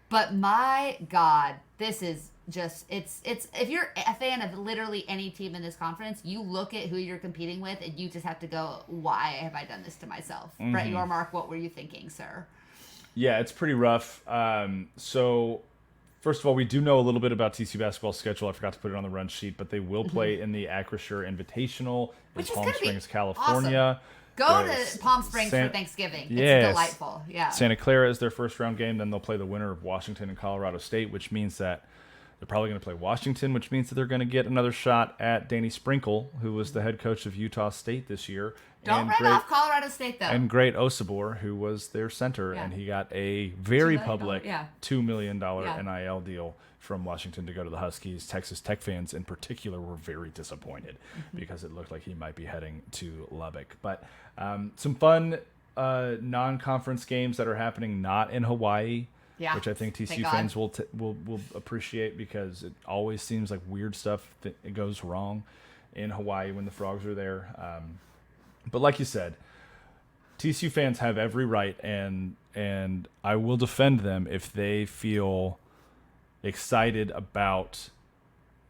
But my God, this is just it's if you're a fan of literally any team in this conference, you look at who you're competing with and you just have to go, why have I done this to myself? Brett Yormark, what were you thinking, sir? Yeah, it's pretty rough. So first of all, we do know a little bit about TCU basketball schedule. I forgot to put it on the run sheet, but they will play in the Acrisure Invitational in Palm Springs, California. Awesome. Go to Palm Springs for Thanksgiving. Yes. It's delightful. Yeah. Santa Clara is their first round game. Then they'll play the winner of Washington and Colorado State, which means that they're probably going to play Washington, which means that they're going to get another shot at Danny Sprinkle, who was the head coach of Utah State this year. Don't write off Colorado State, though. And great Osabor, who was their center, and he got a very public $2 million NIL deal from Washington to go to the Huskies. Texas Tech fans in particular were very disappointed because it looked like he might be heading to Lubbock. But some fun non-conference games that are happening not in Hawaii, which I think TCU fans will appreciate, because it always seems like weird stuff that goes wrong in Hawaii when the Frogs are there. But like you said, TCU fans have every right, and I will defend them if they feel excited about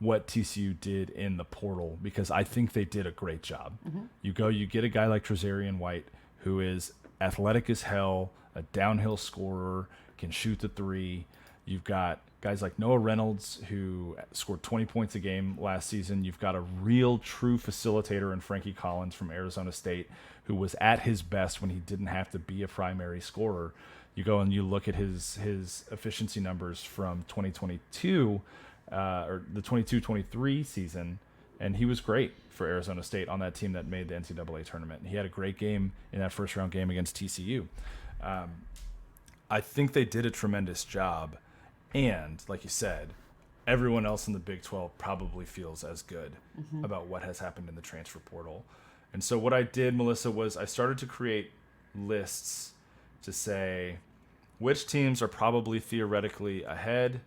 what TCU did in the portal, because I think they did a great job. You get a guy like Trezarian White, who is athletic as hell, a downhill scorer, can shoot the three. You've got guys like Noah Reynolds, who scored 20 points a game last season. You've got a real true facilitator in Frankie Collins from Arizona State, who was at his best when he didn't have to be a primary scorer. You go and you look at his efficiency numbers from 2022, or the 22-23 season, and he was great for Arizona State on that team that made the NCAA tournament. He had a great game in that first-round game against TCU. I think they did a tremendous job, and like you said, everyone else in the Big 12 probably feels as good about what has happened in the transfer portal. And so what I did, Melissa, was I started to create lists to say which teams are probably theoretically ahead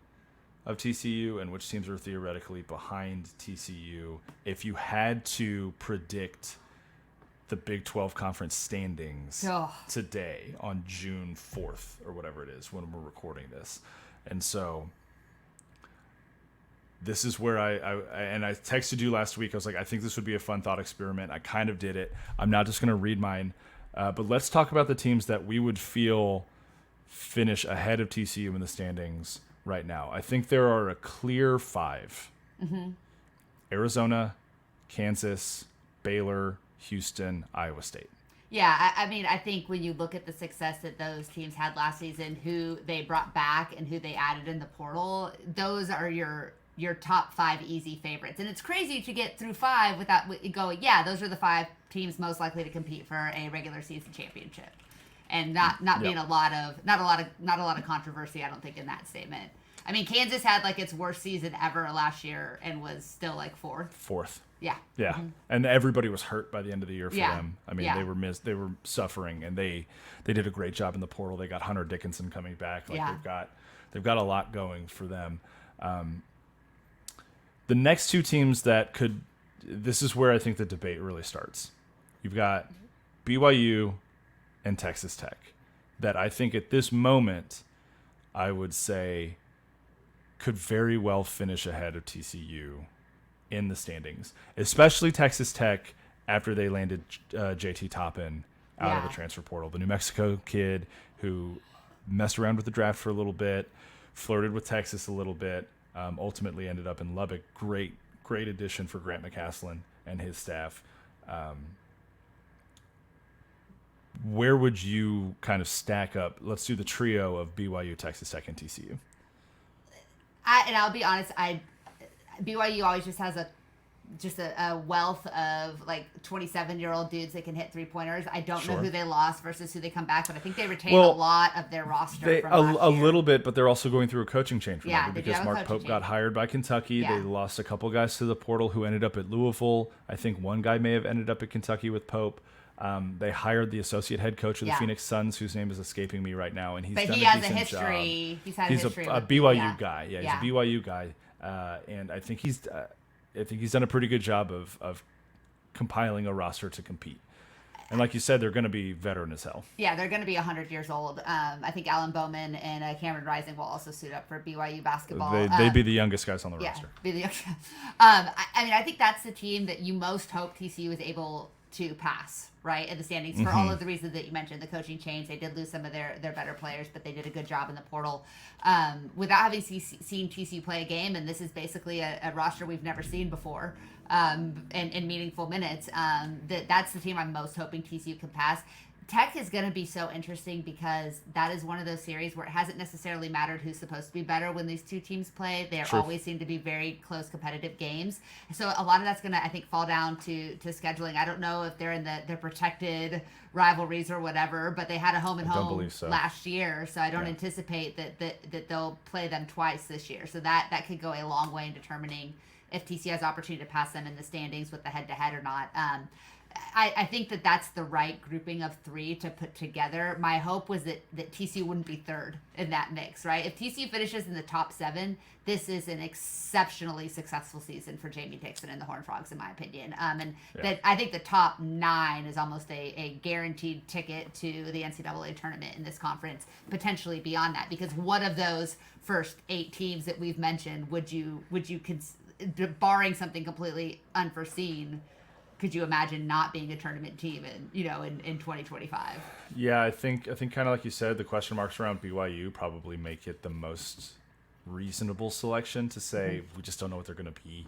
of TCU and which teams are theoretically behind TCU if you had to predict the Big 12 conference standings today on June 4th or whatever it is when we're recording this. And so this is where I texted you last week. I was like, I think this would be a fun thought experiment. I kind of did it. I'm not just going to read mine. But let's talk about the teams that we would feel finish ahead of TCU in the standings right now. I think there are a clear 5. Arizona, Kansas, Baylor, Houston, Iowa State. Yeah, I mean, I think when you look at the success that those teams had last season, who they brought back and who they added in the portal, those are your top 5 easy favorites. And it's crazy to get through 5 without going, those are the 5 teams most likely to compete for a regular season championship. And not being a lot of controversy, I don't think, in that statement. I mean, Kansas had like its worst season ever last year and was still like 4th. Yeah. And everybody was hurt by the end of the year for them. I mean, they were suffering, and they did a great job in the portal. They got Hunter Dickinson coming back. They've got a lot going for them. The next 2 teams that could, this is where I think the debate really starts. You've got BYU and Texas Tech, that I think at this moment I would say could very well finish ahead of TCU in the standings, especially Texas Tech after they landed JT Toppin out of the transfer portal, the New Mexico kid who messed around with the draft for a little bit, flirted with Texas a little bit, ultimately ended up in Lubbock. Great addition for Grant McCaslin and his staff. Where would you kind of stack up? Let's do the trio of BYU, Texas Tech, and TCU. And I'll be honest, BYU always just has a just a wealth of like 27-year-old dudes that can hit 3-pointers. I don't know Sure. who they lost versus who they come back, but I think they retained Well, a lot of their roster from last a year. little bit, but they're also going through a coaching change. Yeah, Remember, they do because have a Mark coaching Pope got change. hired by Kentucky. Yeah. They lost a couple guys to the portal who ended up at Louisville. I think one guy may have ended up at Kentucky with Pope. They hired the associate head coach of the Yeah. Phoenix Suns, whose name is escaping me right now, and he's But done he a has a decent history. job. He's had He's a history. a with, BYU yeah. guy. Yeah, he's Yeah. a BYU guy, and I think he's done a pretty good job of compiling a roster to compete. And like you said, they're going to be veteran as hell. Yeah, they're going to be 100 years old. I think Alan Bowman and Cameron Rising will also suit up for BYU basketball. They'd be the youngest guys on the Yeah, roster. be the I mean, I think that's the team that you most hope TCU is able to pass, right, in the standings for all of the reasons that you mentioned. The coaching change, they did lose some of their better players, but they did a good job in the portal. Without having seen TCU play a game, and this is basically a roster we've never seen before in meaningful minutes, that's the team I'm most hoping TCU can pass. Tech is going to be so interesting because that is one of those series where it hasn't necessarily mattered who's supposed to be better when these two teams play. They always seem to be very close, competitive games. So a lot of that's going to, I think, fall down to scheduling. I don't know if they're in their protected rivalries or whatever, but they had a home and home last year, so I don't anticipate that they'll play them twice this year. So that could go a long way in determining if TCU has opportunity to pass them in the standings with the head-to-head or not. I think that's the right grouping of three to put together. My hope was that TCU wouldn't be third in that mix, right? If TCU finishes in the top 7, this is an exceptionally successful season for Jamie Dixon and the Horned Frogs, in my opinion. That I think the top 9 is almost a guaranteed ticket to the NCAA tournament in this conference, potentially beyond that. Because one of those first 8 teams that we've mentioned, would you barring something completely unforeseen, could you imagine not being a tournament team in 2025? Yeah, I think kind of like you said, the question marks around BYU probably make it the most reasonable selection to say we just don't know what they're going to be.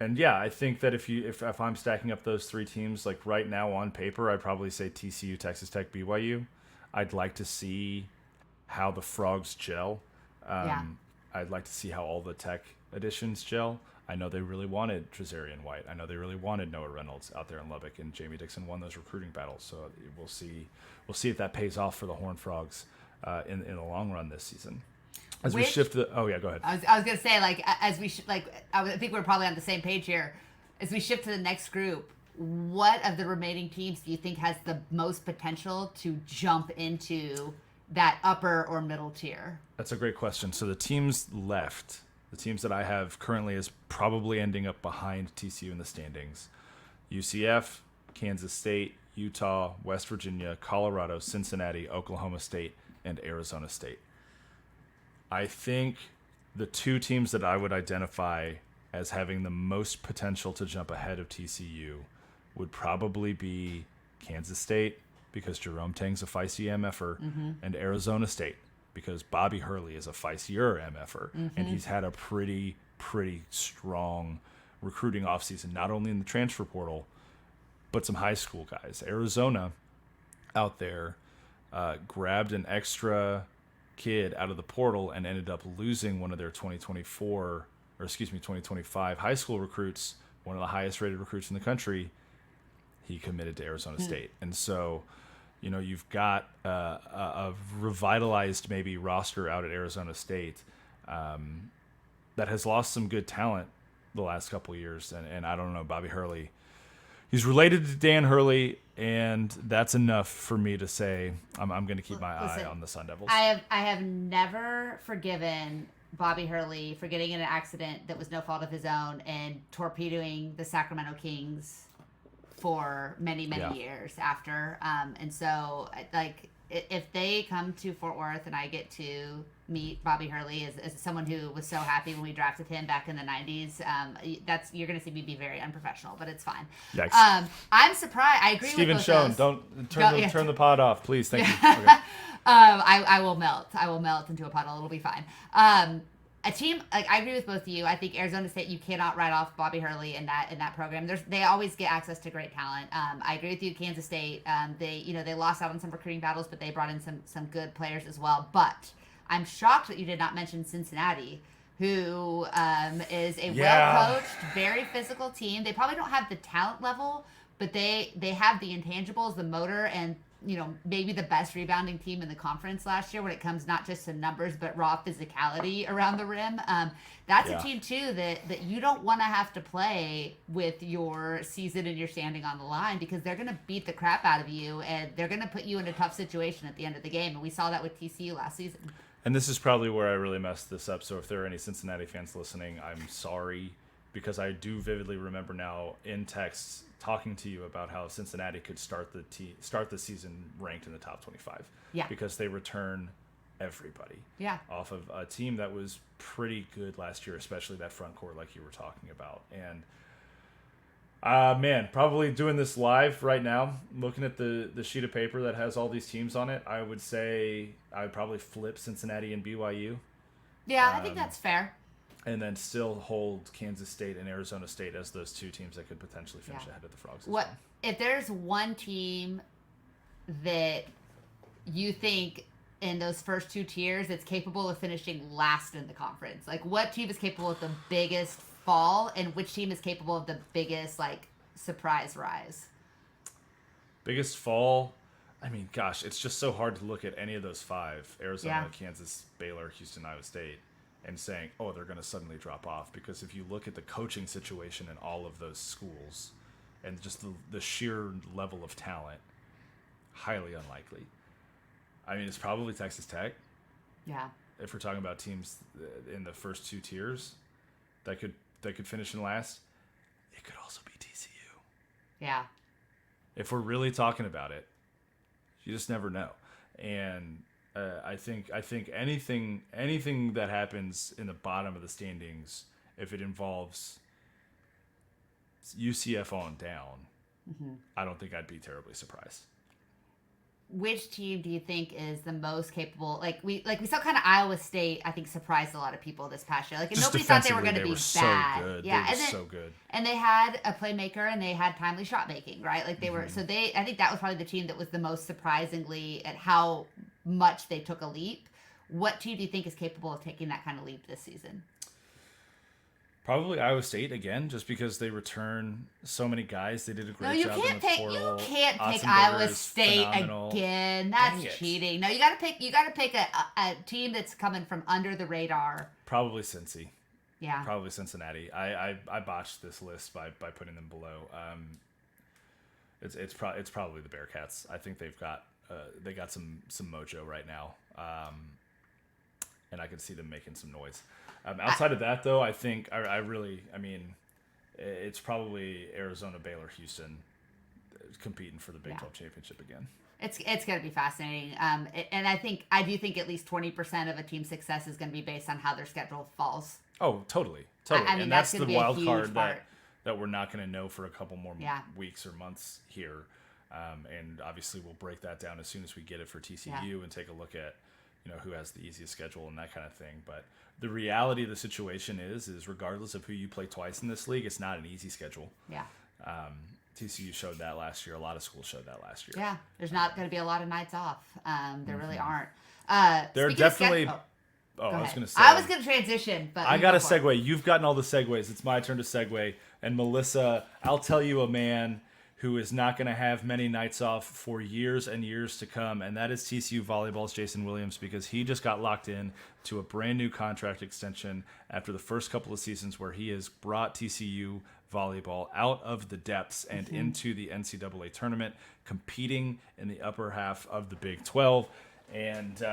And yeah, I think that if I'm stacking up those 3 teams, like right now on paper, I'd probably say TCU, Texas Tech, BYU. I'd like to see how the Frogs gel. I'd like to see how all the Tech additions gel. I know they really wanted Trezarian White. I know they really wanted Noah Reynolds out there in Lubbock, and Jamie Dixon won those recruiting battles. So we'll see if that pays off for the Horned Frogs in the long run this season. We shift to go ahead. I was gonna say, like, as we I think we're probably on the same page here. As we shift to the next group, what of the remaining teams do you think has the most potential to jump into that upper or middle tier? That's a great question. So the teams left. The teams that I have currently is probably ending up behind TCU in the standings. UCF, Kansas State, Utah, West Virginia, Colorado, Cincinnati, Oklahoma State, and Arizona State. I think the 2 teams that I would identify as having the most potential to jump ahead of TCU would probably be Kansas State, because Jerome Tang's a feisty MFer, and Arizona State, because Bobby Hurley is a feistier MFer, and he's had a pretty strong recruiting offseason, not only in the transfer portal, but some high school guys. Arizona out there grabbed an extra kid out of the portal and ended up losing one of their 2025 high school recruits, one of the highest rated recruits in the country. He committed to Arizona State. And so, you've got a revitalized maybe roster out at Arizona State that has lost some good talent the last couple of years. And I don't know, Bobby Hurley, he's related to Dan Hurley, and that's enough for me to say I'm going to keep my eye on the Sun Devils. I have never forgiven Bobby Hurley for getting in an accident that was no fault of his own and torpedoing the Sacramento Kings for many years after. And so, like, if they come to Fort Worth and I get to meet Bobby Hurley as someone who was so happy when we drafted him back in the 90s, you're going to see me be very unprofessional, but it's fine. Yikes. I'm surprised. I agree Stephen with both Schoen, those. turn the pod off, please. Thank you. Okay. I will melt. I will melt into a puddle. It'll be fine. A team, like, I agree with both of you. I think Arizona State, you cannot write off Bobby Hurley in that program. They always get access to great talent. I agree with you. Kansas State, they lost out on some recruiting battles, but they brought in some good players as well. But I'm shocked that you did not mention Cincinnati, who is a Yeah. well-coached, very physical team. They probably don't have the talent level, but they have the intangibles, the motor, and maybe the best rebounding team in the conference last year when it comes not just to numbers but raw physicality around the rim. That's a team too that you don't want to have to play with your season and your standing on the line, because they're going to beat the crap out of you and they're going to put you in a tough situation at the end of the game. And we saw that with TCU last season. And this is probably where I really messed this up. So if there are any Cincinnati fans listening, I'm sorry, because I do vividly remember now in texts talking to you about how Cincinnati could start the season ranked in the top 25. Yeah. Because they return everybody. Yeah. Off of a team that was pretty good last year, especially that front court like you were talking about. And man, probably doing this live right now, looking at the sheet of paper that has all these teams on it, I would say I'd probably flip Cincinnati and BYU. Yeah, I think that's fair. And then still hold Kansas State and Arizona State as those two teams that could potentially finish ahead of the Frogs. If there's one team that you think in those first two tiers that's capable of finishing last in the conference, like what team is capable of the biggest fall, and which team is capable of the biggest surprise rise? Biggest fall, I mean, gosh, it's just so hard to look at any of those five: Arizona, Kansas, Baylor, Houston, Iowa State, and saying, oh, they're going to suddenly drop off. Because if you look at the coaching situation in all of those schools and just the sheer level of talent, highly unlikely. I mean, it's probably Texas Tech. Yeah. If we're talking about teams in the first two tiers that could finish in last, it could also be TCU. Yeah. If we're really talking about it, you just never know. And I think anything that happens in the bottom of the standings, if it involves UCF on down, I don't think I'd be terribly surprised. Which team do you think is the most capable? Like we saw kind of Iowa State, I think, surprised a lot of people this past year. Like, and nobody thought they were going to be bad. So good. Yeah, so good. And they had a playmaker and they had timely shot making, right? Like they were. So I think that was probably the team that was the most surprisingly at how much they took a leap. What team do you think is capable of taking that kind of leap this season? Probably Iowa State again, just because they return so many guys. They did a great job in the portal. You can't pick Iowa State again. That's cheating. No, you got to pick a team that's coming from under the radar. Probably Cincy. Yeah. Probably Cincinnati. I botched this list by putting them below. It's probably the Bearcats. I think they got some mojo right now. And I can see them making some noise. Outside of that, though, I think I mean, it's probably Arizona, Baylor, Houston competing for the Big 12 championship again. It's going to be fascinating. And I do think at least 20% of a team's success is going to be based on how their schedule falls. Oh, totally. I mean, and that's the wild card part. that we're not going to know for a couple more weeks or months here. And obviously we'll break that down as soon as we get it for TCU and take a look at who has the easiest schedule and that kind of thing. But the reality of the situation is regardless of who you play twice in this league, it's not an easy schedule. Yeah. TCU showed that last year. A lot of schools showed that last year. Yeah. There's not going to be a lot of nights off. There really aren't. There are definitely... I was going to say... I was going to transition, but... I got a segue. You've gotten all the segues. It's my turn to segue. And Melissa, I'll tell you a man who is not going to have many nights off for years and years to come, and that is TCU Volleyball's Jason Williams, because he just got locked in to a brand new contract extension after the first couple of seasons where he has brought TCU Volleyball out of the depths and into the NCAA tournament, competing in the upper half of the Big 12. And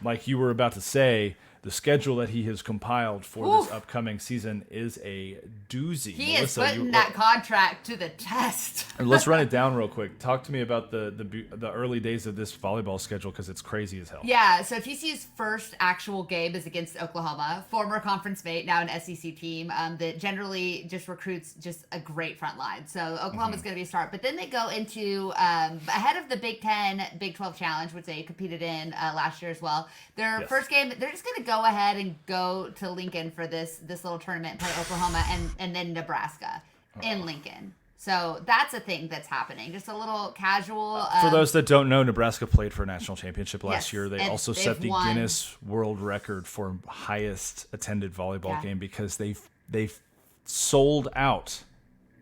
like you were about to say, the schedule that he has compiled for this upcoming season is a doozy. He is putting that contract to the test. Let's run it down real quick. Talk to me about the early days of this volleyball schedule, because it's crazy as hell. Yeah, so TCU's first actual game is against Oklahoma, former conference mate, now an SEC team that generally just recruits just a great front line. So Oklahoma's going to be a start. But then they go into, ahead of the Big 10, Big 12 Challenge, which they competed in last year as well. Their first game, they're just going to go ahead and go to Lincoln for this little tournament, play Oklahoma, and then Nebraska in Lincoln. So that's a thing that's happening. Just a little casual. For those that don't know, Nebraska played for a national championship last Yes, year. They and also they've set the won. Guinness World Record for highest attended volleyball Yeah. game because they've sold out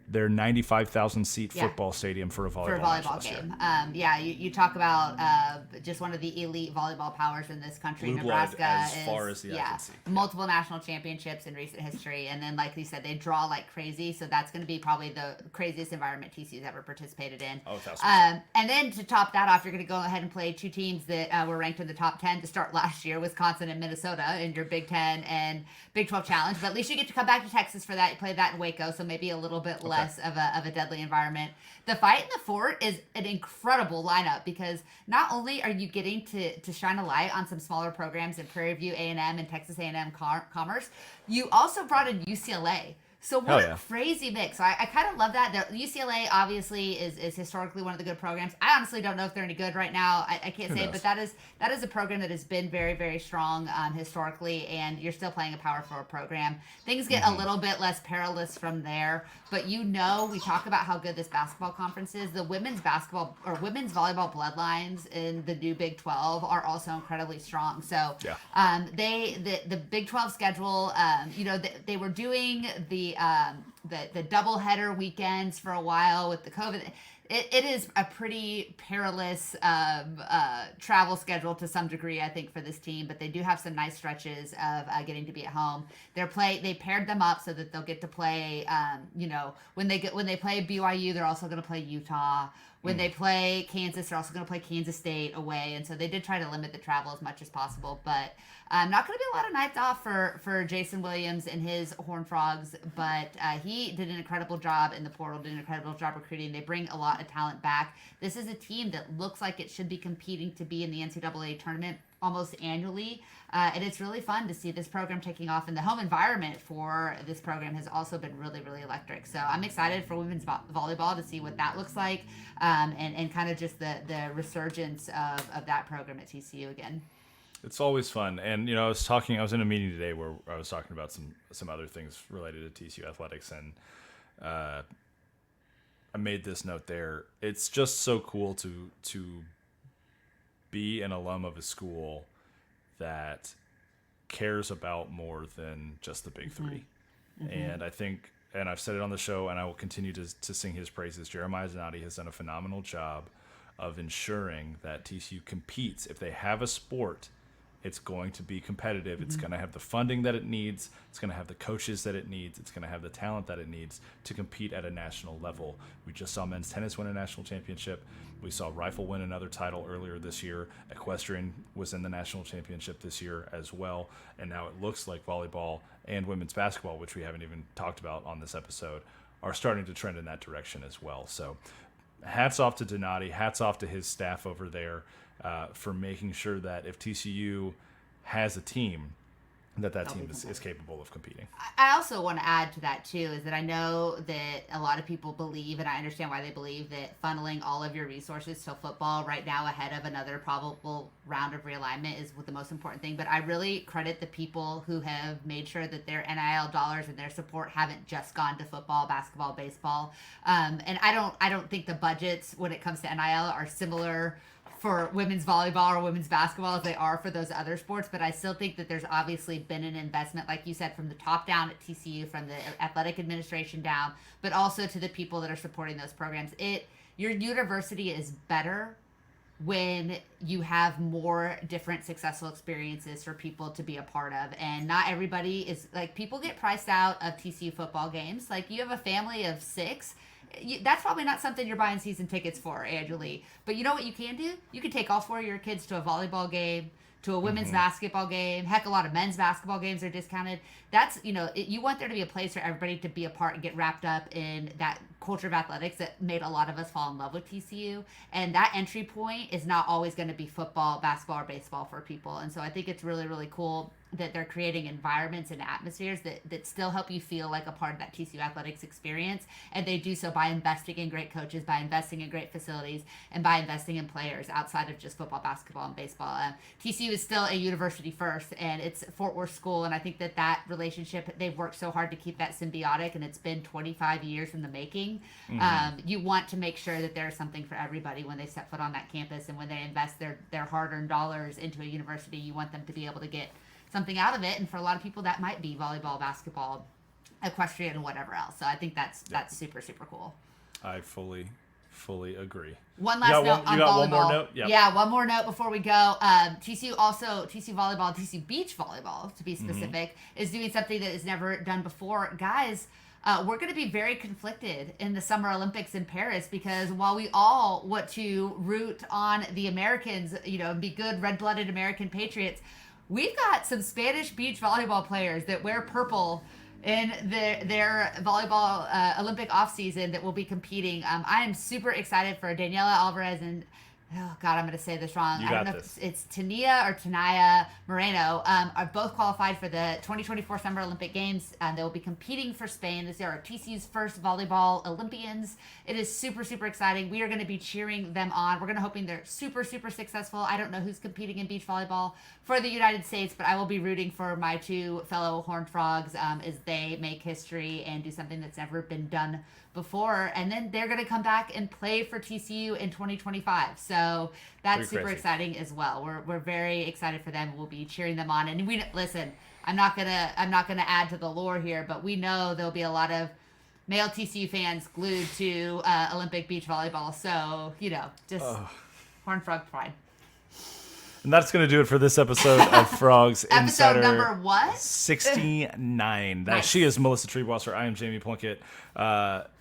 their 95,000 seat Yeah. football stadium for a volleyball, for a match volleyball last year. game. You talk about just one of the elite volleyball powers in this country. Blue blood Nebraska as is, far as the eye can see. multiple national championships in recent history. And then, like you said, they draw like crazy. So that's going to be probably the craziest environment TCU's ever participated in. Oh, 1,000%. And then to top that off, you're going to go ahead and play two teams that were ranked in the top 10 to start last year, Wisconsin and Minnesota, in your Big 10 and Big 12 challenge. But at least you get to come back to Texas for that. You play that in Waco, so maybe a little bit less of a deadly environment. The Fight in the Fort is an incredible lineup because not only are you getting to shine a light on some smaller programs in Prairie View A&M and Texas A&M Commerce, you also brought in UCLA. So what a crazy mix. So I kind of love that. The UCLA obviously is historically one of the good programs. I honestly don't know if they're any good right now. I can't say, but that is a program that has been very, very strong historically, and you're still playing a Power 4 program. Things get a little bit less perilous from there, but we talk about how good this basketball conference is. The women's basketball or women's volleyball bloodlines in the new Big 12 are also incredibly strong. So the Big 12 schedule, they were doing the double header weekends for a while with the COVID. It is a pretty perilous travel schedule to some degree, I think, for this team. But they do have some nice stretches of getting to be at home. They paired them up so that they'll get to play. When they play BYU, they're also going to play Utah. When they play Kansas, they're also going to play Kansas State away. And so they did try to limit the travel as much as possible. But not going to be a lot of nights off for Jason Williams and his Horned Frogs. But he did an incredible job in the portal, did an incredible job recruiting. They bring a lot of talent back. This is a team that looks like it should be competing to be in the NCAA tournament almost annually. And it's really fun to see this program taking off. And the home environment for this program has also been really, really electric. So I'm excited for women's volleyball to see what that looks like and kind of just the resurgence of that program at TCU again. It's always fun. And, I was in a meeting today where I was talking about some other things related to TCU athletics, and I made this note there. It's just so cool to be an alum of a school that cares about more than just the big three. And I think, and I've said it on the show, and I will continue to sing his praises, Jeremiah Zanotti has done a phenomenal job of ensuring that TCU competes. If they have a sport, it's going to be competitive. It's going to have the funding that it needs. It's going to have the coaches that it needs. It's going to have the talent that it needs to compete at a national level. We just saw men's tennis win a national championship. We saw rifle win another title earlier this year. Equestrian was in the national championship this year as well. And now it looks like volleyball and women's basketball, which we haven't even talked about on this episode, are starting to trend in that direction as well. So hats off to Donati. Hats off to his staff over there. For making sure that if TCU has a team, that team is capable of competing. I also want to add to that, too, is that I know that a lot of people believe, and I understand why they believe, that funneling all of your resources to football right now ahead of another probable round of realignment is the most important thing. But I really credit the people who have made sure that their NIL dollars and their support haven't just gone to football, basketball, baseball. And I don't think the budgets when it comes to NIL are similar for women's volleyball or women's basketball as they are for those other sports, but I still think that there's obviously been an investment, like you said, from the top down at TCU, from the athletic administration down, but also to the people that are supporting those programs. Your university is better when you have more different successful experiences for people to be a part of. And not everybody is, like, people get priced out of TCU football games. Like, you have a family of 6, that's probably not something you're buying season tickets for annually. But you know what you can do? You can take all 4 of your kids to a volleyball game, to a women's basketball game. Heck, a lot of men's basketball games are discounted. That's, you want there to be a place for everybody to be a part and get wrapped up in that culture of athletics that made a lot of us fall in love with TCU. And that entry point is not always going to be football, basketball, or baseball for people. And so I think it's really, really cool that they're creating environments and atmospheres that still help you feel like a part of that TCU athletics experience. And they do so by investing in great coaches, by investing in great facilities, and by investing in players outside of just football, basketball, and baseball. TCU is still a university first, and it's Fort Worth school. And I think that relationship, they've worked so hard to keep that symbiotic, and it's been 25 years in the making. You want to make sure that there's something for everybody when they set foot on that campus, and when they invest their hard-earned dollars into a university, you want them to be able to get something out of it. And for a lot of people, that might be volleyball, basketball, equestrian, and whatever else. So I think that's super, super cool. I fully agree. One last note on volleyball. One more note? Yep. Yeah, one more note before we go. TCU volleyball, TCU beach volleyball, to be specific, is doing something that is never done before. Guys, we're going to be very conflicted in the Summer Olympics in Paris, because while we all want to root on the Americans, be good red-blooded American patriots, we've got some Spanish beach volleyball players that wear purple in their volleyball Olympic offseason that will be competing. I am super excited for Daniela Alvarez and, oh God, I'm going to say this wrong. I don't know if it's Tania or Tanaya Moreno, are both qualified for the 2024 Summer Olympic Games. They will be competing for Spain. These are TCU's first volleyball Olympians. It is super, super exciting. We are going to be cheering them on. We're going to hoping they're super, super successful. I don't know who's competing in beach volleyball for the United States, but I will be rooting for my two fellow Horned Frogs as they make history and do something that's never been done before. And then they're going to come back and play for TCU in 2025. So that's super exciting as well. We're very excited for them. We'll be cheering them on. And listen, I'm not gonna add to the lore here, but we know there'll be a lot of male TCU fans glued to Olympic beach volleyball. So just Horned Frog pride. And that's going to do it for this episode of Frogs Insider. Episode number what? 69. Nice. She is Melissa Treebwasser. I am Jamie Plunkett.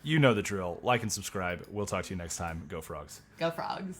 You know the drill. Like and subscribe. We'll talk to you next time. Go Frogs. Go Frogs.